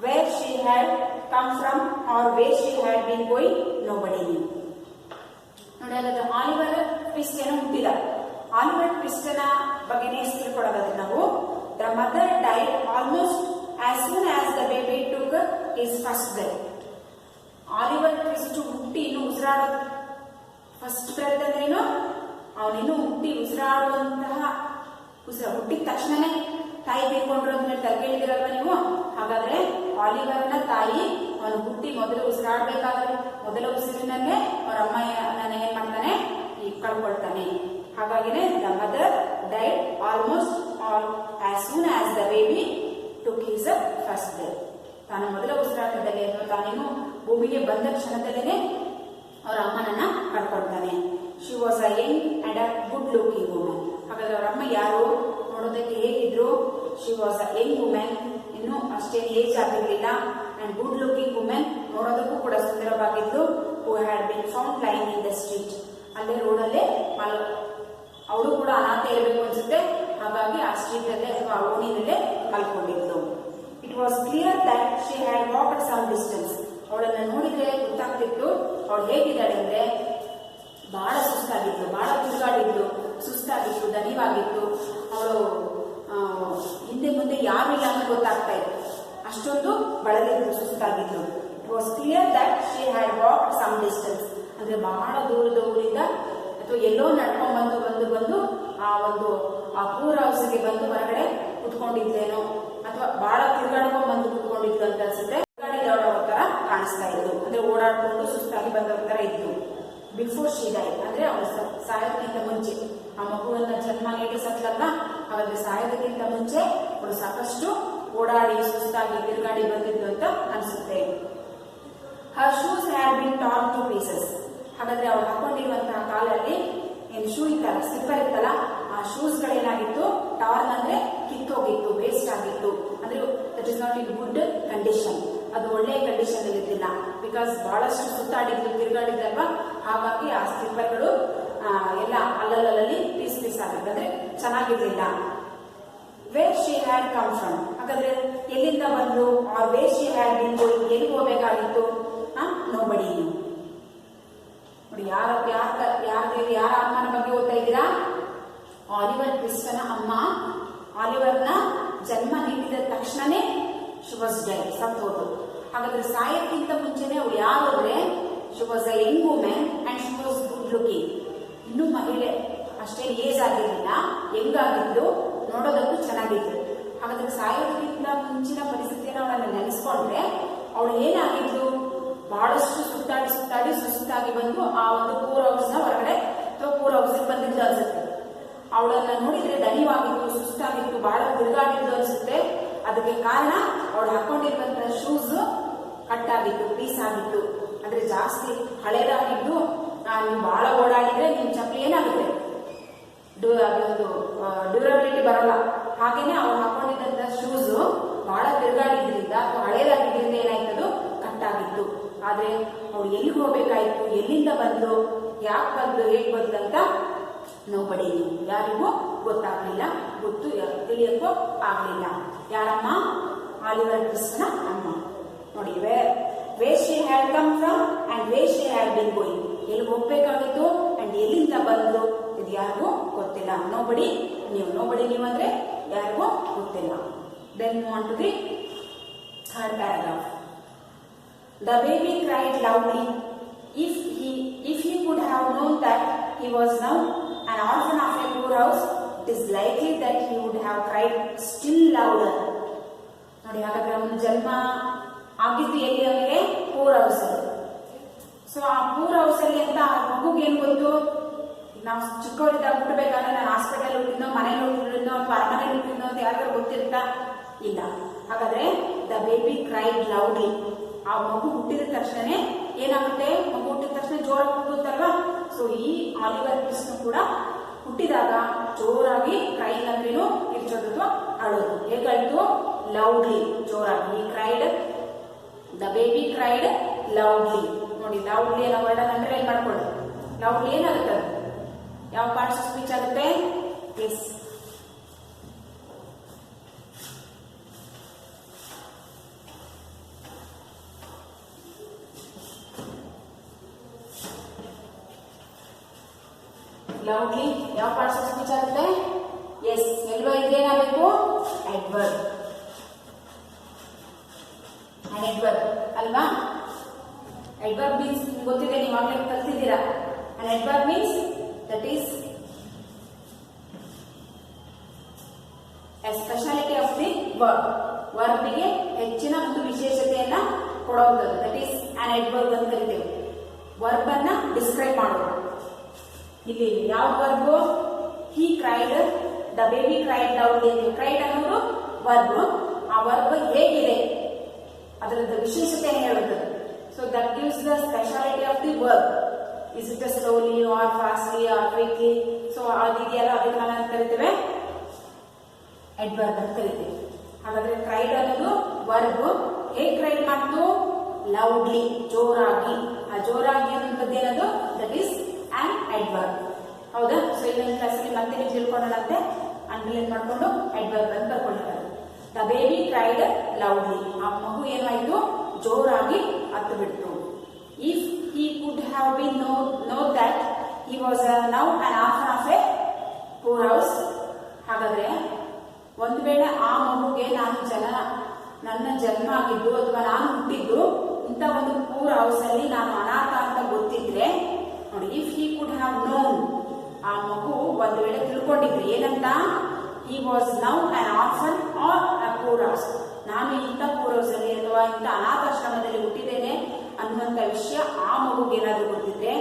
Where she had come from or where she had been going, nobody knew. ನೋಡಿ, ಹಾಗಾದ್ರೆ Oliver twist ಏನೋ ಹುಟ್ಟಿದ. Oliver twist ನ ಬಗ್ಗೆ ತಿಳ್ಕೊಳ್ಳೋದಾದ್ರೆ ನಾವು, the mother died almost as soon as the baby took his first breath. Oliver Twist ಹುಟ್ಟಿ ಇನ್ನು ಉಸಿರಾಡೋದು, ಫಸ್ಟ್ ಬ್ರೆತ್ ಅಂದ್ರೇನು? ಅವನಿನ್ನು ಹುಟ್ಟಿ ಉಸಿರಾಡುವಂತಹ ಹುಟ್ಟಿದ ತಕ್ಷಣನೇ ತಾಯಿ ಬೇಕೊಂಡ್ರು ಅಂತ ಹೇಳ್ತಾರೆ, ಕೇಳಿದಿರಲ್ವ ನೀವು? ಹಾಗಾದ್ರೆ ಆಲಿವರ್ನ ತಾಯಿ ಅವನು ಹುಟ್ಟಿ ಮೊದಲು ಉಸಿರಾಡ್ಬೇಕಾದ್ರೆ ಮೊದಲ ಉಸಿರಿನಲ್ಲೇ ಅವರ ಅಮ್ಮ ಏನ್ ಮಾಡ್ತಾನೆ ಕಳ್ಕೊಳ್ತಾನೆ. ಹಾಗಾಗಿನೇ the mother died almost all as soon as the baby took his first breath. ತಾನು ಮೊದಲ ಉಸಿರಾಟದಲ್ಲಿ ಅಥವಾ ತಾನೇನು ಭೂಮಿಗೆ ಬಂದ ಕ್ಷಣದಲ್ಲೇ ಅವರ ಅಮ್ಮನನ್ನ ಕಳ್ಕೊಳ್ತಾನೆ. She was a young and a good looking women. ಹಾಗಾದ್ರೆ ಅವರ ಅಮ್ಮ ಯಾರು, ನೋಡೋದಕ್ಕೆ ಹೇಗಿದ್ರು? She was a young women, ಇನ್ನು ಅಷ್ಟೇ ಏಜ್ ಆಗಿರ್ಲಿಲ್ಲ, ಅಂಡ್ ಗುಡ್ ಲುಕಿಂಗ್ ವುಮೆನ್, ನೋಡೋದಕ್ಕೂ ಕೂಡ ಸುಂದರವಾಗಿದ್ದು, who had been found lying in the street. ಅಲ್ಲೇ ರೋಡಲ್ಲೇ ಅವಳು ಕೂಡ ಅನಾಥ ಇರಬೇಕು ಅನ್ಸುತ್ತೆ, ಹಾಗಾಗಿ ಆ ಸ್ಟ್ರೀಟ್ ಅಲ್ಲೇ ಅಥವಾ ಓಣಿನಲ್ಲೇ ಮಲ್ಕೊಂಡಿದ್ಲು. It was clear that she had walked some distance. ಅವಳನ್ನ ನೋಡಿದ್ರೆ ಗೊತ್ತಾಗ್ತಿತ್ತು ಅವಳು ಹೇಗಿದ್ದಾಳೆ ಅಂದ್ರೆ ಬಹಳ ಸುಸ್ತಾಗಿತ್ತು, ಬಹಳ ತಿರುಗಾಡಿದ್ದು, ಸುಸ್ತಾಗಿತ್ತು, ದಣಿವಾಗಿತ್ತು. ಅವಳು ಹಿಂದೆ ಮುಂದೆ ಯಾರಿಲ್ಲ ಅಂತ ಗೊತ್ತಾಗ್ತಾ ಇತ್ತು, ಅಷ್ಟೊಂದು ಬಳಲಿದ್ದು, ಸುಸ್ತಾಗಿದ್ದು. It was clear that she had walked some distance, ಅಂದ್ರೆ ಬಹಳ ದೂರದ ಊರಿಂದ ಅಥವಾ ಎಲ್ಲೋ ನಡ್ಕೊಂಡ್ ಬಂದು ಆ ಪೂರ್ ಹೌಸ್ಗೆ ಬಂದು ಹೊರಗಡೆ ಕುತ್ಕೊಂಡಿದ್ದೇನೋ ಅಥವಾ ಬಹಳ ತಿರುಗಾಡ್ಕೊಂಡ್ ಬಂದು ಕುತ್ಕೊಂಡಿದ್ದು ಅಂತ ಅನ್ಸುತ್ತೆ. ತಿರುಗಾಡಿದವರ ತರ ಕಾಣಿಸ್ತಾ ಇದ್ದು, ಅಂದ್ರೆ ಓಡಾಡ್ಕೊಂಡು ಸುಸ್ತಾಗಿ ಬಂದವರ ತರ ಇದ್ದು. ಬಿಫೋರ್ ಶಿ ಡೈಡ್, ಅಂದ್ರೆ ಅವಳು ಸಾಯೋದಕ್ಕಿಂತ ಮುಂಚೆ, ಆ ಮಗುವನ್ನ ಜನ್ಮ ನೀಡಿ ಸತ್ತಲ್ಲ, ಹಾಗಾದ್ರೆ ಸಾಯೋದಕ್ಕಿಂತ ಮುಂಚೆ ಅವಳು ಸಾಕಷ್ಟು ಓಡಾಡಿ ಸುಸ್ತಾಗಿ ತಿರುಗಾಡಿ ಬಂದಿದ್ದು ಅಂತ ಅನ್ಸುತ್ತೆ. Her shoes had been torn to pieces. ಹಾಗಾದ್ರೆ ಅವಳು ಹಾಕೊಂಡಿರುವಂತಹ ಕಾಲಲ್ಲಿ ಏನು ಶೂ ಇತ್ತಲ್ಲ, ಸ್ಲಿಪ್ಪರ್ ಇತ್ತಲ್ಲ, ಆ ಶೂಸ್ ಗಳೇನಾಗಿತ್ತು, ಟಾರ್ನ್ ಅಂದ್ರೆ ಕಿತ್ತೋಗಿತ್ತು, ವೇಸ್ಟ್ ಆಗಿತ್ತು, ಅಂದ್ರೆ that is not in good condition. ಅದು ಒಳ್ಳೆ ಕಂಡೀಷನ್ ಅಲ್ಲಿ ಇರ್ಲಿಲ್ಲ, ಬಿಕಾಸ್ ಬಹಳಷ್ಟು ಸುತ್ತಾಡಿದ್ದು, ತಿರುಗಾಡಿದ್ರಲ್ವಾ, ಹಾಗಾಗಿ ಆ ಸ್ಲಿಪ್ಪರ್ಗಳು ಎಲ್ಲ ಅಲ್ಲಲ್ಲಿ ಪೀಸ್ ಪೀಸ್ ಆಗಿತ್ತು, ಅಂದ್ರೆ ಚೆನ್ನಾಗಿರ್ಲಿಲ್ಲ. Where she had come from, ಹಾಗಾದ್ರೆ ಎಲ್ಲಿಂದ ಬಂದು, ಆ where she had been going, ಎಲ್ಲಿ ಹೋಗ್ಬೇಕಾಗಿತ್ತು? ನೋಬಡಿ. ನೋಡಿ, ಯಾರ ಅಮ್ಮನ ಬಗ್ಗೆ ಓದ್ತಾ ಇದ್ದೀರಾ? ಆಲಿವರ್ ಟ್ವಿಸ್ಟನ ಅಮ್ಮ. ಆಲಿವರ್ನ ಜನ್ಮ ನೀಡಿದ ತಕ್ಷಣನೇ ಶಿ ವಾಸ್ ಡೆಡ್, ಸತ್ತೋದು. ಹಾಗಾದ್ರೆ ಸಾಯಕ್ಕಿಂತ ಮುಂಚೆನೆ ಅವಳು ಯಾರು ಅಂದ್ರೆ she was a young women and she was good looking. ಇನ್ನೂ ಮಹಿಳೆ, ಅಷ್ಟೇ ಏಜ್ ಆಗಿರಲಿಲ್ಲ, ಯಂಗ್ ಆಗಿದ್ದು, ನೋಡೋದಕ್ಕೂ ಚೆನ್ನಾಗಿತ್ತು. ಹಾಗಾದ್ರೆ ಸಾಯೋದಕ್ಕಿಂತ ಮುಂಚಿನ ಪರಿಸ್ಥಿತಿಯನ್ನು ಅವಳನ್ನು ನೆನೆಸ್ಕೊಂಡ್ರೆ ಅವಳು ಏನಾಗಿದ್ದು, ಬಹಳಷ್ಟು ಸುತ್ತಾಡಿ ಸುಸ್ತಾಗಿ ಬಂದು ಆ ಒಂದು ಪೂರ್ ಹೌಸ್ ನ ಹೊರಗಡೆ ಅಥವಾ ಪೂರ್ ಹೌಸ್ ಬಂದಿದ್ದು ಅನ್ಸುತ್ತೆ. ಅವಳನ್ನ ನೋಡಿದ್ರೆ ದಣಿವಾಗಿತ್ತು, ಸುಸ್ತಾಗಿತ್ತು, ಬಹಳ ತಿರುಗಾಡಿದ್ದು ಅನ್ಸುತ್ತೆ. ಅದಕ್ಕೆ ಕಾರಣ ಅವಳು ಹಾಕೊಂಡಿರುವಂತಹ ಶೂಸ್ ಕಟ್ಟಾಗಿತ್ತು, ಪೀಸ್ ಆಗಿತ್ತು, ಅಂದ್ರೆ ಜಾಸ್ತಿ ಹಳೇದಾಗಿದ್ದು. ನೀವು ಬಹಳ ಓಡಾಡಿದ್ರೆ ನಿಮ್ ಚಪ್ಪಲಿ ಏನಾಗುತ್ತೆ, ಅದೊಂದು ಡ್ಯೂರಬಿಲಿಟಿ ಬರಲ್ಲ. ಹಾಗೇನೆ ಅವಳು ಹಾಕೊಂಡಿದ್ದಂತಹ ಶೂಸ್ ಬಹಳ ತಿರುಗಾಡಿದ್ರಿಂದ ಅಥವಾ ಹಳೇದಾಗಿದ್ರಿಂದ ಏನಾಯ್ತದು, ಕಟ್ಟಾಗಿತ್ತು. ಆದ್ರೆ ಅವಳು ಎಲ್ಲಿಗೆ ಹೋಗ್ಬೇಕಾಯ್ತು, ಎಲ್ಲಿಂದ ಬಂದು, ಯಾಕೆ ಬಂದು, ಹೇಗೆ ಬಂದಂತ ನೋಬಡಿ, ಯಾರಿಗೂ ಗೊತ್ತಾಗ್ಲಿಲ್ಲ, ತಿಳಿಯಕ್ಕೂ ಆಗ್ಲಿಲ್ಲ. ಯಾರಮ್ಮ? ಆಲಿವರ್ ಟ್ವಿಸ್ಟನ ಅಮ್ಮ. ನೋಡಿ, where she had come from and where she had been going, ಎಲ್ಲಿ ಹೋಗ್ಬೇಕಾಗಿತ್ತು ಅಂಡ್ ಎಲ್ಲಿಂದ ಬಂದು, ಇದು ಯಾರಿಗೂ ಗೊತ್ತಿಲ್ಲ. ನೋಬಡಿ ನೀವಂದ್ರೆ ಯಾರಿಗೂ ಗೊತ್ತಿಲ್ಲ. Then move on to the third paragraph. The baby cried loudly. If he could have known that he was now an orphan of a poor house, it is likely that he would have cried still louder. ನೋಡಿ, ಹಾಗಾದ್ರೆ ಅವನು ಜನ್ಮ ಆಗಿದ್ದು ಎಲ್ಲಿ ಅವನಿಗೆ? Poor house ಅಲ್ಲಿ. So ಆ poor house ಅಲ್ಲಿ ಅಂತ ಆ ಮಗುಗೆ ಏನ್ ಗೊತ್ತು? ನಾವು ಚಿಕ್ಕವರಿದ್ದಾಗ ಹುಟ್ಟಬೇಕಾದ್ರೆ ನಾನು ಹಾಸ್ಪಿಟಲ್ ಹುಟ್ಟಿದ್ನೋ, ಮನೇಲಿ ಹುಟ್ಟಿದ್ನೋ ಅಥವಾ ಅರಮನೆಯಲ್ಲಿ ಹುಟ್ಟಿದ್ನೋ ಅಂತ ಯಾರಿಗಾರು ಗೊತ್ತಿರುತ್ತಾ? ಇಲ್ಲ. ಹಾಗಾದ್ರೆ ದ ಬೇಬಿ ಕ್ರೈಡ್ ಲೌಡ್ಲಿ. ಆ ಮಗು ಹುಟ್ಟಿದ ತಕ್ಷಣ ಏನಾಗುತ್ತೆ? ಮಗು ಹುಟ್ಟಿದ ತಕ್ಷಣ ಜೋರಾಗಿ ಕೂಗುತ್ತಲ್ವಾ? ಸೊ ಈ ಆಲಿವರ್ ಟ್ವಿಸ್ಟ್ ಕೂಡ ಹುಟ್ಟಿದಾಗ ಜೋರಾಗಿ ಕ್ರೈಂಗ್ ಅಂದ್ರೇನು, ಕಿರ್ಚೋದು ಅಥವಾ ಅಳೋದು. ಹೇಗಾಯ್ತು? ಲೌಡ್ಲಿ, ಜೋರಾಗಿ. Cried, the baby cried loudly. ನೋಡಿ, ಲೌಡ್ಲಿ ಅನ್ನೋ ವರ್ಡ್ ಅಂಡರ್ಲೈನ್ ಮಾಡ್ಕೊಳ್ಳಿ. ಲೌಡ್ಲಿ ಏನಾಗುತ್ತೆ? ಯಾವ ಪಾರ್ಟ್ಸ್ ಆಫ್ ಸ್ಪೀಚ್ ಆಗುತ್ತೆ? ಎಸ್, ಲೌಡ್ಲಿ ಯಾವ ಪಾರ್ಟ್ಸ್ ಆಫ್ ಸ್ಪೀಚ್ ಆಗುತ್ತೆ? ಎಸ್, ಎಲ್ಲೋ ಇದೇನಾಗಬೇಕು? ಅಡ್ವರ್ಬ್. ಅಡ್ವರ್ಬ್ ಅಲ್ವಾ? ಅಡ್ವರ್ಬ್ ಮೀನ್ಸ್ ಗೊತ್ತಿದೆ, ನೀವು ಆಗ್ಲೇ ಕಲ್ತಿದ್ದೀರಾ. Adverb means that is a speciality of the verb. ವರ್ಬ್ಗೆ ಹೆಚ್ಚಿನ ಒಂದು ವಿಶೇಷತೆಯನ್ನ ಕೊಡುವಂಥದ್ದು. ದಟ್ ಈಸ್ ಆನ್ ಎಡ್ವರ್ಬ್ ಅಂತ ಕರಿತೇವೆ. ವರ್ಬ್ ಅನ್ನ ಡಿಸ್ಕ್ರೈಬ್ ಮಾಡೋದು. ಇಲ್ಲಿ ಯಾವ verb? He cried, the baby cried loudly. Cried ಅನ್ನೋದು ವರ್ಬ್. ಆ ವರ್ಬ್ ಹೇಗಿದೆ ಅದರದ ವಿಶೇಷತೆಯನ್ನು ಹೇಳುತ್ತದೆ. So that gives the speciality of the verb. Is it slowly or fastly or quickly? So ಅದಿದೆಯಲ್ಲ, ಅದಕ್ಕೆ ನಾವು ಕರಿತೇವೆ ಎಡ್ವರ್ಬ್ ಅಂತ ಕರಿತೇವೆ. ಹಾಗಾದ್ರೆ ಕ್ರೈಡ್ ಅನ್ನೋದು ವರ್ಬ್. ಹೇಗೆ ಕ್ರೈಡ್ ಮಾಡ್ತು? ಲೌಡ್ಲಿ, ಜೋರಾಗಿ. ಆ ಜೋರಾಗಿ ಅನ್ನೋದು ಏನದು? That is an adverb. ಹೌದಾ? ಸೊ ಇನ್ನೊಂದು ಕ್ಲಾಸಲ್ಲಿ ಮತ್ತೆ ನೀವು ತಿಳ್ಕೊಳ್ಳೋಣಂತೆ ಅಂಡರ್ಲೈನ್ ಮಾಡ್ಕೊಂಡು ಎಡ್ವರ್ಬ್ ಅಂತ ಬರ್ಕೊಂಡಿದ್ದಾರೆ. The baby cried loudly. ಆ ಮಗು ಏನಾಯ್ತು? ಜೋರಾಗಿ ಅತ್ತು ಬಿಡ್ತು. If he could have been know that he was now an orphan of a poor house. ಹಾಗಾದ್ರೆ ಒಂದು ವೇಳೆ ಆ ಮಗುಗೆ ನನ್ನ ಜನ್ಮ ಆಗಿದ್ದು ಅಥವಾ ನಾನು ಹುಟ್ಟಿದ್ದು ಇಂಥ ಒಂದು ಪೂರ್ ಹೌಸ್ ಅಲ್ಲಿ ನಾನು ಅನಾಥ ಅಂತ ಗೊತ್ತಿದ್ರೆ ನೋಡಿ, if he could have known, ಆ ಮಗು ಒಂದು ವೇಳೆ ತಿಳ್ಕೊಂಡಿದ್ರೆ ಏನಂತ? he was now an orphan or a poor house. ನಾನು ಇಂಥ ಪೂರ್ ಹೌಸ್ ಅಲ್ಲಿ ಅಥವಾ ಇಂಥ ಅನಾಥಾಶ್ರಮದಲ್ಲಿ ಹುಟ್ಟಿದ್ದೇನೆ ಅನ್ನುವಂಥ ವಿಷಯ ಆ ಮಗುಗೆ ಏನಾದರೂ ಗೊತ್ತಿದ್ರೆ,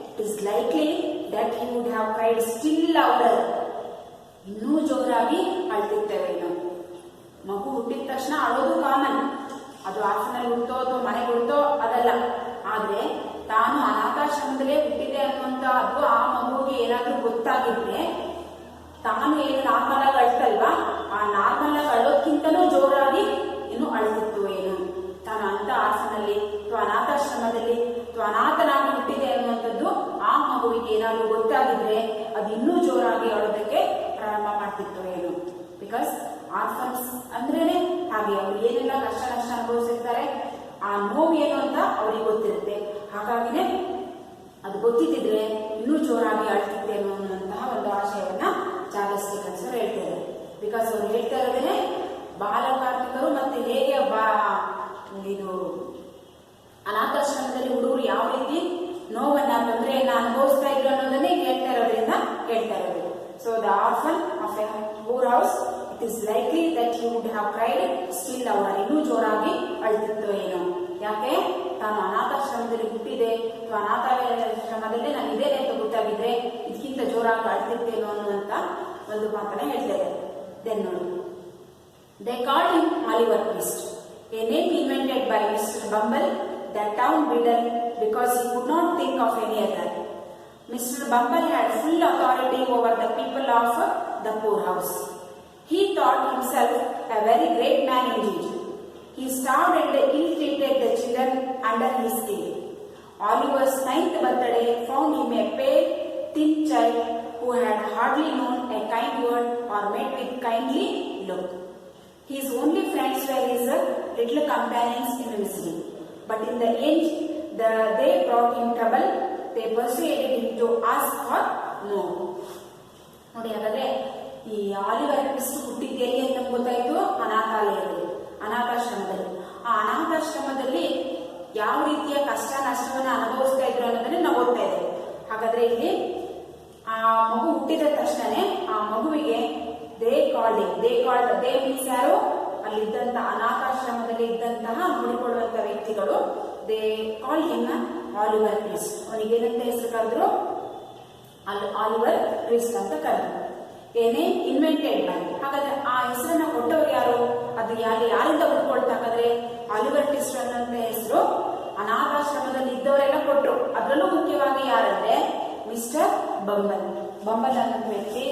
it is likely that he would have cried still louder. ಇನ್ನೂ ಜೋರಾಗಿ ಅಳ್ತಿರ್ತೇವೆ. ನಾವು ಮಗು ಹುಟ್ಟಿದ ತಕ್ಷಣ ಅಳೋದು ಕಾಮನ್. ಅದು ಆರ್ಫನಲ್ಲಿ ಹುಟ್ಟೋ ಅಥವಾ ಮನೆಗೆ ಹುಟ್ಟೋ ಅದಲ್ಲ. ಆದ್ರೆ ತಾನು ಅನಾಥಾಶ್ರಮದಲ್ಲೇ ಹುಟ್ಟಿದೆ ಅನ್ನುವಂತ ಅದು ಆ ಮಗುವಿಗೆ ಏನಾದ್ರೂ ಗೊತ್ತಾಗಿದ್ರೆ, ತಾನು ಏನು ನಾರ್ಮಲ್ ಆಗಿ ಅಳ್ತಲ್ವಾ, ಆ ನಾರ್ಮಲ್ ಆಗಿ ಅಳೋದ್ಕಿಂತನೂ ಜೋರಾಗಿ ಇನ್ನು ಅಳ್ತಿತ್ತು. ಏನು ತಾನು ಅಂತ ಆರ್ಫನಲ್ಲಿ ಅಥವಾ ಅನಾಥಾಶ್ರಮದಲ್ಲಿ ಅಥವಾ ಅನಾಥನಾಗಿ ಹುಟ್ಟಿದೆ ಅನ್ನುವಂಥದ್ದು ಆ ಮಗುವಿಗೆ ಏನಾದ್ರೂ ಗೊತ್ತಾಗಿದ್ರೆ ಅದು ಇನ್ನೂ ಜೋರಾಗಿ ಅಳೋದಕ್ಕೆ ಪ್ರಾರಂಭ ಮಾಡ್ತಿತ್ತು. ಏನು? ಬಿಕಾಸ್ ಆರ್ಫನ್ಸ್ ಅಂದ್ರೇನೆ ಹಾಗೆ, ಅವ್ರು ಏನೆಲ್ಲ ಕಷ್ಟ ನಷ್ಟ ಅನುಭವಿಸಿರ್ತಾರೆ, ಆ ನೋವು ಏನು ಅಂತ ಅವ್ರಿಗೆ ಗೊತ್ತಿರುತ್ತೆ. ಹಾಗಾಗಿನೇ ಅದು ಗೊತ್ತಿದ್ರೆ ಇನ್ನೂ ಜೋರಾಗಿ ಅಳ್ತಿತ್ತೇನೋ ಅನ್ನುವಂತಹ ಒಂದು ಆಶಯವನ್ನ ಚಾರ್ಲ್ಸ್ ಡಿಕನ್ಸ್ ಹೇಳ್ತಾರೆ. ಬಿಕಾಸ್ ಅವ್ರು ಹೇಳ್ತಾ ಇರೋದೇ ಬಾಲಕಾರ್ಮಿಕರು ಮತ್ತೆ ಹೇಗೆ ಇದು ಅನಾಥಾಶ್ರಮದಲ್ಲಿ ಹುಡುಗರು ಯಾವ ರೀತಿ ನೋವನ್ನ ತೊಂದರೆಯನ್ನ ಅನುಭವಿಸ್ತಾ ಇದ್ರು ಅನ್ನೋದನ್ನೇ ಹೇಳ್ತಾ ಇರೋದ್ರಿಂದ ಹೇಳ್ತಾ ಇರೋದು. So the orphan of a poor house, it is likely that you would have cried still louder. ಇನ್ನೂ ಜೋರಾಗಿ ಅಳ್ತಿತ್ತು. ಏನು? ಯಾಕೆ? ತಾನು ಅನಾಥಾಶ್ರಮದಲ್ಲಿ ಹುಟ್ಟಿದೆ ಅಥವಾ ಅನಾಥಾಶ್ರಮದಲ್ಲೇ ನಾನು ಇದೇನೆ ಅಂತ ಗೊತ್ತಾಗಿದ್ರೆ ಇದಕ್ಕಿಂತ ಜೋರಾಗಿ ಅಳ್ತಿರ್ತೇನೋ ಅನ್ನುವಂತ ಒಂದು ಮಾತನ್ನ ಹೇಳ್ತಾರೆ. ದೆನ್ ನೋಡಿ, they called him Oliver Twist, a name invented by Mr. Bumble, the town beadle, because he could not think of any other. Mr. Bumble had full authority over the people of the poor house. He thought himself a very great man indeed. He starved and ill-treated the children under his care. Oliver's 9th birthday found him a pale, thin child who had hardly known a kind word or met with kindly look. His only friends were his little companions in misery. But in the end, they brought him trouble. They persuaded him to ask for more. ನೋಡಿ, ಹಾಗಾದ್ರೆ ಈ Oliver twist ಹುಟ್ಟಿದ್ದೆಲ್ಲಿ ಅಂತ ಗೊತ್ತಾಯ್ತು? ಅನಾಥಾಲಯದಲ್ಲಿ, ಅನಾಥಾಶ್ರಮದಲ್ಲಿ. ಆ ಅನಾಥಾಶ್ರಮದಲ್ಲಿ ಯಾವ ರೀತಿಯ ಕಷ್ಟ ನಷ್ಟವನ್ನ ಅನುಭವಿಸ್ತಾ ಇದ್ರು ಅನ್ನೋದನ್ನ ನಾವು ಓದ್ತಾ ಇದ್ದೇವೆ. ಹಾಗಾದ್ರೆ ಇಲ್ಲಿ ಆ ಮಗು ಹುಟ್ಟಿದ ತಕ್ಷಣನೇ ಆ ಮಗುವಿಗೆ ದೇ ಮೀನ್ಸ್ ಯಾರು? ಅಲ್ಲಿದ್ದಂತ ಅನಾಥಾಶ್ರಮದಲ್ಲಿ ಇದ್ದಂತಹ ನೋಡಿಕೊಳ್ಳುವಂತ ವ್ಯಕ್ತಿಗಳು they called him Oliver twist. ಅವನಿಗೆ ಏನಂತ ಹೆಸರು ಕರೆದ್ರು? ಆಲಿವರ್ ಟ್ವಿಸ್ಟ್ ಅಂತ ಕರೆದ್ರು. ಏನೇ ಇನ್ವೆಂಟೆಡ್ ಬೈ. ಹಾಗಾದ್ರೆ ಆ ಹೆಸರನ್ನ ಕೊಟ್ಟವರು ಯಾರು? ಅದು ಯಾರಿಂದ ಹುಡ್ಕೊಳ್ತಾ? ಹಾಗಾದ್ರೆ ಆಲಿವರ್ ಟ್ವಿಸ್ಟ್ ಅನ್ನೋ ಹೆಸರು ಅನಾಥಾಶ್ರಮದಲ್ಲಿ ಇದ್ದವರೆಲ್ಲ ಕೊಟ್ರು. ಅದರಲ್ಲೂ ಮುಖ್ಯವಾಗಿ ಯಾರಂದ್ರೆ ಮಿಸ್ಟರ್ ಬಂಬಲ್. ಬಂಬಲ್ ಅನ್ನೋ ವ್ಯಕ್ತಿ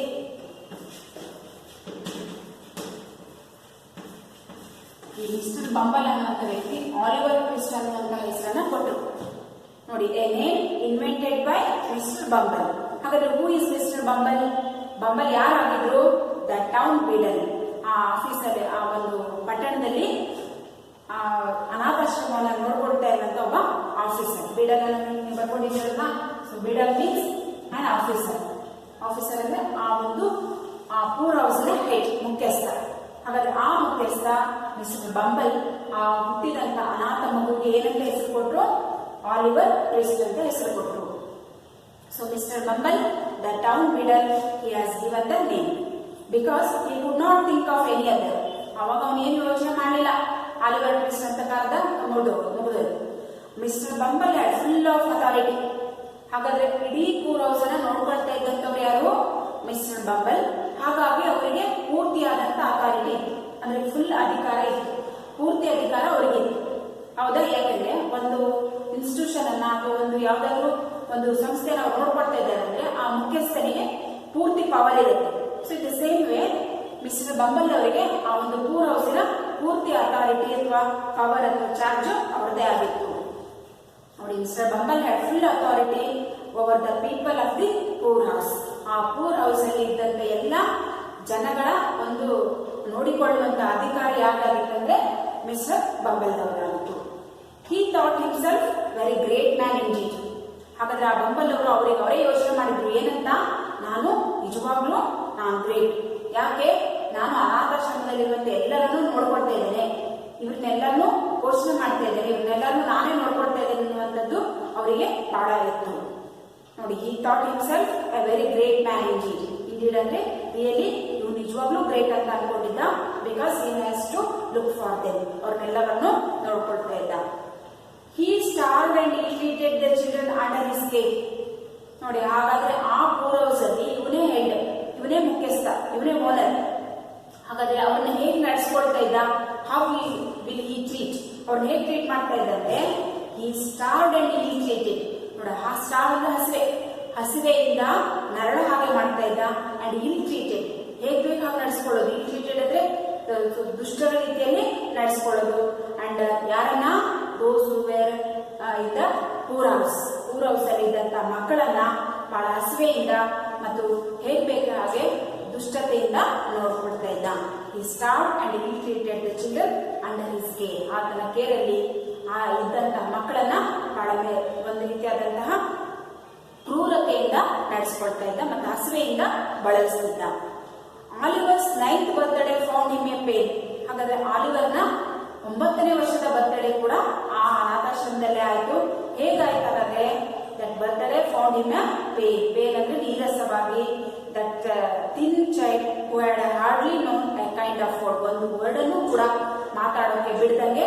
ಮಿಸ್ಟರ್ ಬಂಬಲ್ ಅನ್ನುವಂಥ ವ್ಯಕ್ತಿ ಆಲಿವರ್ ಟ್ವಿಸ್ಟ್ ಅನ್ನುವಂತಹ ಹೆಸರನ್ನ ಕೊಟ್ಟರು. ನೋಡಿ, a name invented by mister Bumble. ಹಾಗಾದ್ರೆ who is mister Bumble? Bumble ಯಾರಾಗಿದ್ರು? The town beadle. ಆ ಆಫೀಸಲ್ಲಿ, ಆ ಒಂದು ಪಟ್ಟಣದಲ್ಲಿ ಅನಾಥಾಶ್ರಮವನ್ನು ನೋಡ್ಕೊಳ್ತಾ ಇರುವಂತ ಒಬ್ಬ ಆಫೀಸರ್. ಬೀಡಲ್ ಅನ್ನು ಬರ್ಕೊಂಡಿದ್ದೀರಲ್ಲ. So beadle means an officer. Officer ಅಂದ್ರೆ ಆ ಒಂದು ಪೂರ್ ಹೌಸ್ ಹೆಡ್, ಮುಖ್ಯಸ್ಥ. ಹಾಗಾದ್ರೆ ಆ ಮುಖ್ಯಸ್ಥ ಮಿಸ್ಟರ್ ಬಂಬಲ್ ಆ ಹುಟ್ಟಿದಂತ ಅನಾಥ ಮಗುವಿಗೆ ಏನಂತ ಹೆಸರು ಕೊಟ್ರು? ಆಲಿವರ್ ಟ್ವಿಸ್ಟ್ ಅಂತ ಹೆಸರು ಕೊಟ್ರು. So mister Bumble, the town beadle, he has given the name because he could not think of any other. ಅವಾಗ ಅವನು ಏನು ಯೋಚನೆ ಮಾಡಲಿಲ್ಲ, ಆಲಿವರ್ ಟ್ವಿಸ್ಟ್ ಅಂತ ಕಾಲದ ಮುಗಿದೋದು. Mister Bumble had full of authority. ಹಾಗಾದ್ರೆ ಇಡೀ ಪೂರ್ ಹೌಸ್ ಅನ್ನ ನೋಡ್ಕೊಳ್ತಾ ಇದ್ದಂತವ್ರು ಯಾರು? ಮಿಸ್ಟರ್ ಬಂಬಲ್. ಹಾಗಾಗಿ ಅವರಿಗೆ ಪೂರ್ತಿಯಾದಂತ ಅಥಾರಿಟಿ ಇತ್ತು, ಅಂದ್ರೆ ಫುಲ್ ಅಧಿಕಾರ ಇತ್ತು, ಪೂರ್ತಿ ಅಧಿಕಾರ ಅವರಿಗೆ ಇತ್ತು. ಹೌದಾ? ಯಾಕಂದ್ರೆ ಒಂದು ಇನ್ಸ್ಟಿಟ್ಯೂಷನ್ ಅನ್ನ ಅಥವಾ ಒಂದು ಯಾವ್ದಾದ್ರು ಒಂದು ಸಂಸ್ಥೆನ ಅವ್ರು ನೋಡ್ಕೊಳ್ತಾ ಇದ್ದಾರೆ ಅಂದ್ರೆ ಆ ಮುಖ್ಯಸ್ಥನಿಗೆ ಪೂರ್ತಿ ಪವರ್ ಇರುತ್ತೆ. So it the same way mister bumble ಅವರಿಗೆ ಆ ಒಂದು ಪೂರ್ ಹೌಸಿನ ಪೂರ್ತಿ ಅಥಾರಿಟಿ ಅಥವಾ ಪವರ್ ಅಥವಾ ಚಾರ್ಜ್ ಅವರದೇ ಆಗಿತ್ತು. ನೋಡಿ, mister Bumble had full authority over the people of the poor house. ಆ ಪೂರ್ ಹೌಸ್ ಅಲ್ಲಿ ಇದ್ದಂತ ಎಲ್ಲ ಜನಗಳ ಒಂದು ನೋಡಿಕೊಳ್ಳುವಂತ ಅಧಿಕಾರಿ ಯಾರಾಗಿತ್ತಂದ್ರೆ ಮಿಸ್ಟರ್ ಬಂಬಲ್ ಅವರಾಗಿತ್ತು. He thought himself very great man indeed. ಹಾಗಾದ್ರೆ ಆ ಬಂಬಲ್ ಅವರು ಅವರೇ ಯೋಚನೆ ಮಾಡಿದ್ರು ಏನಂತ, ನಾನು ನಿಜವಾಗ್ಲೂ ನಾನು ಗ್ರೇಟ್. ಯಾಕೆ? ನಾನು ಅನಾಥಾಶ್ರಮದಲ್ಲಿರುವಂತ ಎಲ್ಲರನ್ನೂ ನೋಡ್ಕೊಳ್ತಾ ಇದ್ದೇನೆ, ಇವ್ರನ್ನೆಲ್ಲರನ್ನೂ ಪೋಷಣೆ ಮಾಡ್ತಾ ಇದ್ದೇನೆ, ಇವ್ರನ್ನೆಲ್ಲರನ್ನೂ ನಾನೇ ನೋಡ್ಕೊಳ್ತಾ ಇದ್ದೇನೆ ಅನ್ನುವಂಥದ್ದು ಅವರಿಗೆ ಬಹಳ ಇತ್ತು. ನೋಡಿ, he thought himself a very great man indeed. Indeed ಅಂದ್ರೆ ರಿಯಲಿ ಇವ್ರು ನಿಜವಾಗ್ಲೂ ಗ್ರೇಟ್ ಅಂತ ಅನ್ಕೊಂಡಿದ್ದ. Because he has to look for them, ಅವ್ರನ್ನೆಲ್ಲರನ್ನು ನೋಡ್ಕೊಳ್ತಾ ಇದ್ದ. He starved and ill treated the children under his care. ನೋಡಿ, ಹಾಗಾದ್ರೆ ಆ ಪೂರ್ ಹೌಸ್ ಅಲ್ಲಿ ಇವನೇ ಹೆಡ್, ಇವನೇ ಮುಖ್ಯಸ್ಥ, ಇವನೇ ಓನರ್. ಹಾಗಾದ್ರೆ ಅವ್ರನ್ನ ಹೇಗೆ ನಡೆಸ್ಕೊಳ್ತಾ ಇದ್ದ? How will he treat? ಅವ್ರನ್ನ ಹೇಗೆ ಟ್ರೀಟ್ ಮಾಡ್ತಾ ಇದ್ದಂದ್ರೆ ಹಿ ಸ್ಟಾರ್ವ್ಡ್ ಅಂಡ್ ಇಲ್ ಟ್ರೀಟೆಡ್. ನೋಡ, ಆ ಸ್ಟಾರ್ವ್ ಅಂದ್ರೆ ಹಸಿವೆಯಿಂದ ನರಳ ಹಾಗೆ ಮಾಡ್ತಾ ಇದ್ದ. ಅಂಡ್ ಇಲ್ ಟ್ರೀಟೆಡ್, ಹೇಗ್ ಬೇಕು ಹಾಗೆ ನಡೆಸ್ಕೊಳ್ಳೋದು. ಇಲ್ ಟ್ರೀಟೆಡ್ ಅಂದ್ರೆ ದುಷ್ಟರ ರೀತಿಯಲ್ಲಿ ನಡೆಸ್ಕೊಳ್ಳೋದು. ಅಂಡ್ ಯಾರನ್ನ? Those who were in the poor house. Poor house ಅಲ್ಲಿ ಇದ್ದಂತ ಮಕ್ಕಳನ್ನ ಬಹಳ ಹಸಿವೆಯಿಂದ ಮತ್ತು ಹೇಗ್ ಬೇಕು ಹಾಗೆ ದುಷ್ಟತೆಯಿಂದ ನೋಡ್ಕೊಳ್ತಾ ಇದ್ದ. He starved and ill treated the children under his care. ಆತನ ಕೇರಲ್ಲಿ ಆ ಇದ್ದಂತಹ ಮಕ್ಕಳನ್ನ ಬಹಳ ಒಂದು ರೀತಿಯಾದಂತಹ ಕ್ರೂರತೆಯಿಂದ ನಡೆಸ್ಕೊಳ್ತಾ ಇದ್ದ ಮತ್ತು ಹಸಿವೆಯಿಂದ ಬಳಲಿಸ್ತಿದ್ದ. Oliver's 9th birthday found him a pain. ಹಾಗಾದ್ರೆ ಆಲಿವರ್ನ 9ನೇ ವರ್ಷದ ಬರ್ತ್ಡೇ ಕೂಡ ಆ ಅನಾಥಾಶ್ರಮದಲ್ಲೇ ಆಯ್ತು. ಹೇಗಾಯ್ತು ಹಾಗಾದ್ರೆ? That birthday found him a pain. Pain ಅಂದ್ರೆ ನೀರಸವಾಗಿ. That thin child who had hardly known a kind of word. ಒಂದು ವರ್ಡ್ ಅನ್ನು ಕೂಡ ಮಾತಾಡೋಕೆ ಬಿಡದಂಗೆ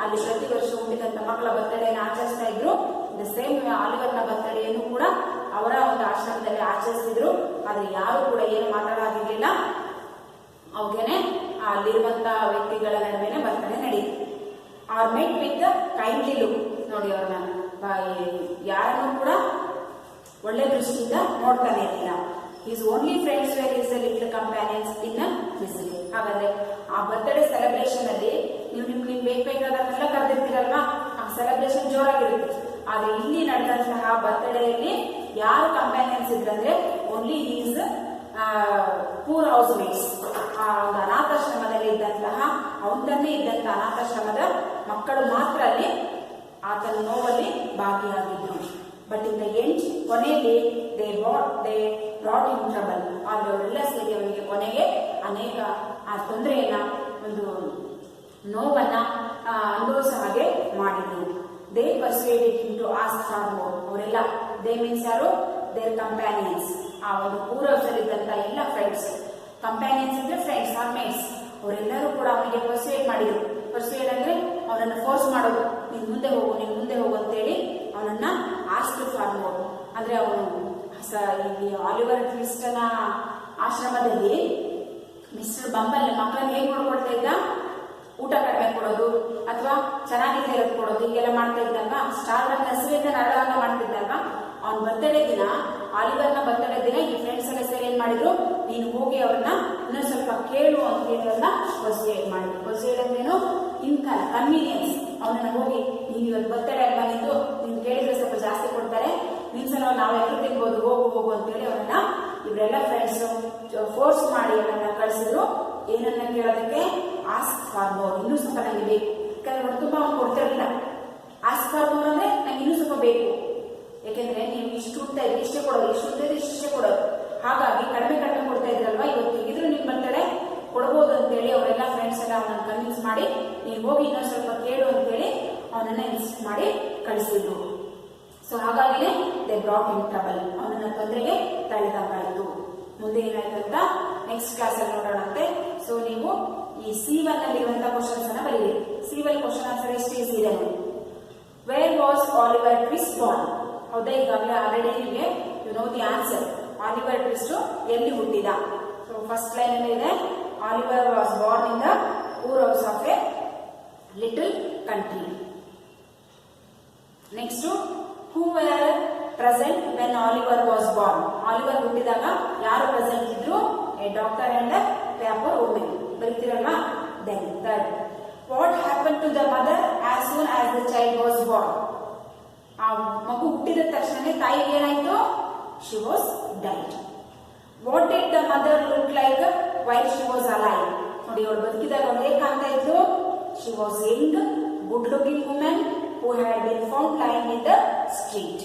ಅಲ್ಲಿ ಪ್ರತಿ ವರ್ಷ ಹುಟ್ಟಿದಂತ ಮಕ್ಕಳ ಬರ್ತಡೆಯನ್ನು ಆಚರಿಸ್ತಾ ಇದ್ರು. ದ ಸೇಮ್ ಆಲಿವರ್ನ ಬರ್ತಡೆಯನ್ನು ಕೂಡ ಅವರ ಒಂದು ಆಶ್ರಮದಲ್ಲಿ ಆಚರಿಸಿದ್ರು. ಆದ್ರೆ ಯಾರು ಕೂಡ ಏನು ಮಾತಾಡೋದಿರ್ಲಿಲ್ಲ. ಅವಾಗೇನೆ ಅಲ್ಲಿರುವಂತಹ ವ್ಯಕ್ತಿಗಳ ನಡುವೆನೆ ಬರ್ತಡೆ ನಡೆಯಿತು. Or met with kindly look. ನೋಡಿ, ಅವ್ರನ್ನ ಯಾರನ್ನು ಕೂಡ ಒಳ್ಳೆ ದೃಷ್ಟಿಯಿಂದ ನೋಡ್ತಾನೆ ಇರಲಿಲ್ಲ. His only friends were his little companions in misery. ಹಾಗಾದ್ರೆ ಆ ಬರ್ತ್ಡೇ ಸೆಲೆಬ್ರೇಷನ್ ಅಲ್ಲಿ ನೀವು ಬೇಕಾದನ್ನೆಲ್ಲ ಕರೆದಿರ್ತೀರಲ್ವಾ, ಆ ಸೆಲೆಬ್ರೇಷನ್ ಜೋರಾಗಿರುತ್ತೆ. ಆದ್ರೆ ಇಲ್ಲಿ ನಡೆದಂತಹ ಬರ್ತ್ಡೇಯಲ್ಲಿ ಯಾರು ಕಂಪ್ಯಾನಿಯನ್ಸ್ ಇದ್ರಂದ್ರೆ only his poor house mates. ಆ ಒಂದು ಅನಾಥಾಶ್ರಮದಲ್ಲಿ ಇದ್ದಂತಹ ಅವನನ್ನೇ ಇದ್ದಂತಹ ಅನಾಥಾಶ್ರಮದ ಮಕ್ಕಳು ಮಾತ್ರ ಅಲ್ಲಿ ಆತನ ನೋವಲ್ಲಿ ಭಾಗಿಯಾಗಿದ್ರು. ಬಟ್ ಇನ್ ದ ಎಂಡ್, ಕೊನೆಯಲ್ಲಿ ದೇ ಬ್ರಾಟ್ ಇನ್ ಟ್ರಬಲ್. ಆದ್ರೆ ಅವರೆಲ್ಲ ಸೇರಿ ಅವರಿಗೆ ಕೊನೆಗೆ ಅನೇಕ ಆ ತೊಂದರೆಯನ್ನ, ಒಂದು ನೋವನ್ನ ಅನುಭವಿಸೋ ಹಾಗೆ ಮಾಡಿದ್ರು. They persuaded him to ask for more. ಅವರೆಲ್ಲ, ದೇ ಮೀನ್ಸ್ ಯಾರು? Their companions. ಆ ಒಂದು ಪೂರ್ ಹೌಸ್ ಅಲ್ಲಿ ಇದ್ದಂತ ಎಲ್ಲ ಫ್ರೆಂಡ್ಸ್. ಕಂಪ್ಯಾನಿಯನ್ಸ್ ಅಂದ್ರೆ ಫ್ರೆಂಡ್ಸ್ ಆರ್ ಮೇಟ್ಸ್. ಅವರೆಲ್ಲರೂ ಕೂಡ ಅವನಿಗೆ ಪರ್ಸುವೇಡ್ ಮಾಡಿದ್ರು. ಪರ್ಸುವೇಡ್ ಅಂದ್ರೆ ಅವನನ್ನ ಫೋರ್ಸ್ ಮಾಡೋದು. ನೀನ್ ಮುಂದೆ ಹೋಗು, ನೀನ್ ಮುಂದೆ ಹೋಗು ಅಂತೇಳಿ ಅವನನ್ನ ಆಸ್ಕ್ ಫಾರ್ ಮೋರ್. ಅಂದ್ರೆ ಅವನು ಇಲ್ಲಿ ಆಲಿವರ್ ಟ್ವಿಸ್ಟನ ಆಶ್ರಮದಲ್ಲಿ ಮಿಸ್ಟರ್ ಬಂಬಲ್ ಮಕ್ಕಳನ್ನ ಹೇಗೆ ನೋಡ್ಕೊಳ್ತಾ ಇದ್ದ? ಊಟ ಕಡಿಮೆ ಕೊಡೋದು ಅಥವಾ ಚೆನ್ನಾಗಿಲ್ಲದೆ ಇರೋದು ಕೊಡೋದು, ಹೀಗೆಲ್ಲ ಮಾಡ್ತಾ ಇದ್ದಾಗ ಸ್ಟಾರ್ ಹಸಿವೆಯಿಂದ ನರಳಾಗ ಮಾಡ್ತಿದ್ದಾಗ ಅವ್ನ ಬರ್ತಡೇ ದಿನ, ಆಲಿವರ್ನ ಬರ್ತಡೇ ದಿನ ಈ ಫ್ರೆಂಡ್ಸ್ ಎಲ್ಲ ಸೇರಿ ಏನ್ ಮಾಡಿದ್ರು? ನೀನು ಹೋಗಿ ಅವ್ರನ್ನ ಇನ್ನೊಂದು ಸ್ವಲ್ಪ ಕೇಳು ಅಂತ ಹೇಳೋದನ್ನ ಪರ್ಸುವೇಡ್ ಮಾಡಿದ್ರು. ಪರ್ಸುವೇಡ್ ಅಂದ್ರೇನು? ಕನ್ವೀನಿಯನ್ಸ್. ಅವನನ್ನ ಹೋಗಿ ನೀನು ಇವತ್ತು ಬರ್ತಡೇ ಅಲ್ವಾ ನಿಂದು, ನೀನು ಕೇಳಿದ್ರೆ ಸ್ವಲ್ಪ ಜಾಸ್ತಿ ಕೊಡ್ತಾರೆ, ನಿನ್ ಸಲ ನಾವೆಲ್ಲರೂ ತಿನ್ಬೋದು, ಹೋಗು ಅಂತೇಳಿ ಅವರನ್ನ ಇವರೆಲ್ಲ ಫ್ರೆಂಡ್ಸ್ ಫೋರ್ಸ್ ಮಾಡಿ ಅವರನ್ನ ಕಳಿಸಿದ್ರು. ಏನನ್ನ ಕೇಳೋದಕ್ಕೆ? Ask for more. ಇನ್ನೂ ಸ್ವಲ್ಪ ನಂಗೆ ಬೇಕು. ಯಾಕಂದ್ರೆ ತುಂಬಾ ಅವ್ನು ಕೊಡ್ತಿರ್ಲಿಲ್ಲ. ಆಸ್ಕ್ ಫಾರ್ ಮೋರ್ ಅಂದ್ರೆ ನಂಗೆ ಇನ್ನೂ ಸ್ವಲ್ಪ ಬೇಕು. ಯಾಕೆಂದ್ರೆ ನೀವು ಇಷ್ಟು ಉಂಟ ಇದ್ರೆ ಇಷ್ಟೇ ಕೊಡೋದು, ಇಷ್ಟು ಉಂಟ ಇದ್ರೆ ಇಷ್ಟೇ ಕೊಡೋದು. ಹಾಗಾಗಿ ಕಡಿಮೆ ಕೊಡ್ತಾ ಇದ್ರಲ್ವಾ, ಇವತ್ತು ಹೇಗಿದ್ರು ನಿಮ್ ಬರ್ತಡೆ ಕೊಡ್ಬೋದು ಅಂತೇಳಿ ಅವರೆಲ್ಲ ಫ್ರೆಂಡ್ಸ್ ಎಲ್ಲ ಅವನನ್ನ ಕನ್ವಿನ್ಸ್ ಮಾಡಿ ನೀನು ಹೋಗಿ ಇನ್ನೊಂದು ಸ್ವಲ್ಪ ಕೇಳು ಅಂತೇಳಿ ಅವನನ್ನ ಇನ್ಸಿಸ್ಟ್ ಮಾಡಿ ಕಳಿಸಿದ್ರು. ಸೊ ಹಾಗಾಗಿನೇ ದೇ ಬ್ರಾಟ್ ಇನ್ ಟ್ರಬಲ್. ಅವನನ್ನ ತೊಂದರೆಗೆ ತಳ್ಳಿದಂಗಾಯ್ತು. ಮುಂದೆ ಏನಾಯ್ತು ಅಂತ ನೆಕ್ಸ್ಟ್ ಕ್ಲಾಸ್ ಅಲ್ಲಿ ನೋಡೋಣಂತೆ. ಸೊ ನೀವು ಈ C1 ನಲ್ಲಿರುವಂತಹ ಕ್ವಶನ್ಸ್ ಅನ್ನ ಬರೀರಿ. C1 ಕ್ವಶನ್ ಆನ್ಸರ್ ಎಷ್ಟು ಈಸಿ ಇದೆ ನೋಡಿ. Where was Oliver Twist born? ಹೌದಾ, ಈಗಾಗಲೇ ಆಲ್ರೆಡಿ ನಿಮಗೆ you know the answer. Oliver Twist ಎಲ್ಲಿ ಹುಟ್ಟಿದ? ಸೊ ಫಸ್ಟ್ ಲೈನ್ ಅಲ್ಲಿ ಇದೆ, Oliver was born in the poor house of a little country. Next, who were present when Oliver was born? ಆಲಿವರ್ ಹುಟ್ಟಿದಾಗ ಯಾರು ಪ್ರೆಸೆಂಟ್ ಇದ್ರು? A doctor and a paper women. ಬರೀತಿರಲ್ವಾ? Then third, what happen to the mother as soon as the child was Born? ಆ ಮಗು ಹುಟ್ಟಿದ ತಕ್ಷಣ ತಾಯಿಗೆ ಏನಾಯ್ತು? She was died. What did the mother look like while she was alive? ನೋಡಿ, ಅವಳು ಬದುಕಿದಾಗ ಅವಳು ಹೇಗೆ ಕಾಣ್ತಾ ಇದ್ರು? She was young, good looking women who had been found lying in the street.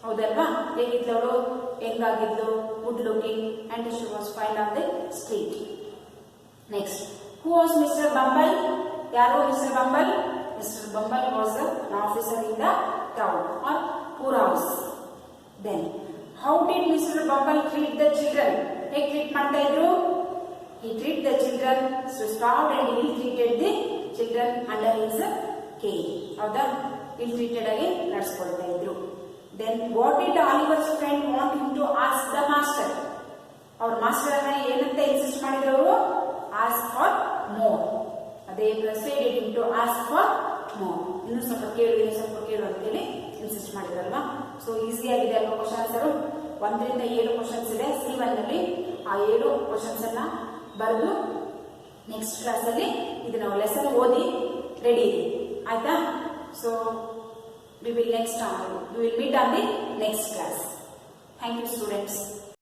ಹೌದಲ್ವಾ? ಹೇಗಿದ್ಲು ಅವಳು? ಹೆಂಗಾಗಿದ್ಲು? Good looking and she was find on the street. Next, who was mister Bumble? ಯಾರು mister Bumble? Mister Bumble was an officer in the town or poor house. Then, how did Mr. Bumble treat the children? ಹೇಗೆ treat ಮಾಡ್ತಾ ಇದ್ರು? He treated the children so starved and ill treated the children under his care. ಹೌದಾ? ill treated ಆಗಿ ನಡೆಸ್ಕೊಳ್ತಾ ಇದ್ರು. Then, what did Oliver's friend want him to ask the master? ಅವ್ರ master ಅನ್ನ ಏನಂತ insist ಮಾಡಿದ್ರು ಅವರು? Ask for more. ಅದೇ persuaded him to ask for more. ಇನ್ನು ಸ್ವಲ್ಪ ಕೇಳು ಅಂತೇಳಿ ಇನ್ಸಿಸ್ಟ್ ಮಾಡಿದ್ರಲ್ವಾ? ಸೊ ಈಸಿ ಆಗಿದೆ ಅಲ್ವಾ ಕ್ವಶನ್ ಆನ್ಸರ್? 1 ರಿಂದ 7 ಕ್ವಶನ್ಸ್ ಇದೆ C1 ನಲ್ಲಿ. ಆ 7 ಕ್ವಶನ್ಸ್ ಅನ್ನ ಬರೆದು ನೆಕ್ಸ್ಟ್ ಕ್ಲಾಸ್ ಅಲ್ಲಿ ಇದು ನಾವು ಲೆಸನ್ ಓದಿ ರೆಡಿ ಇದೆ. ಆಯ್ತಾ? So we will meet on the next class. Thank you, students.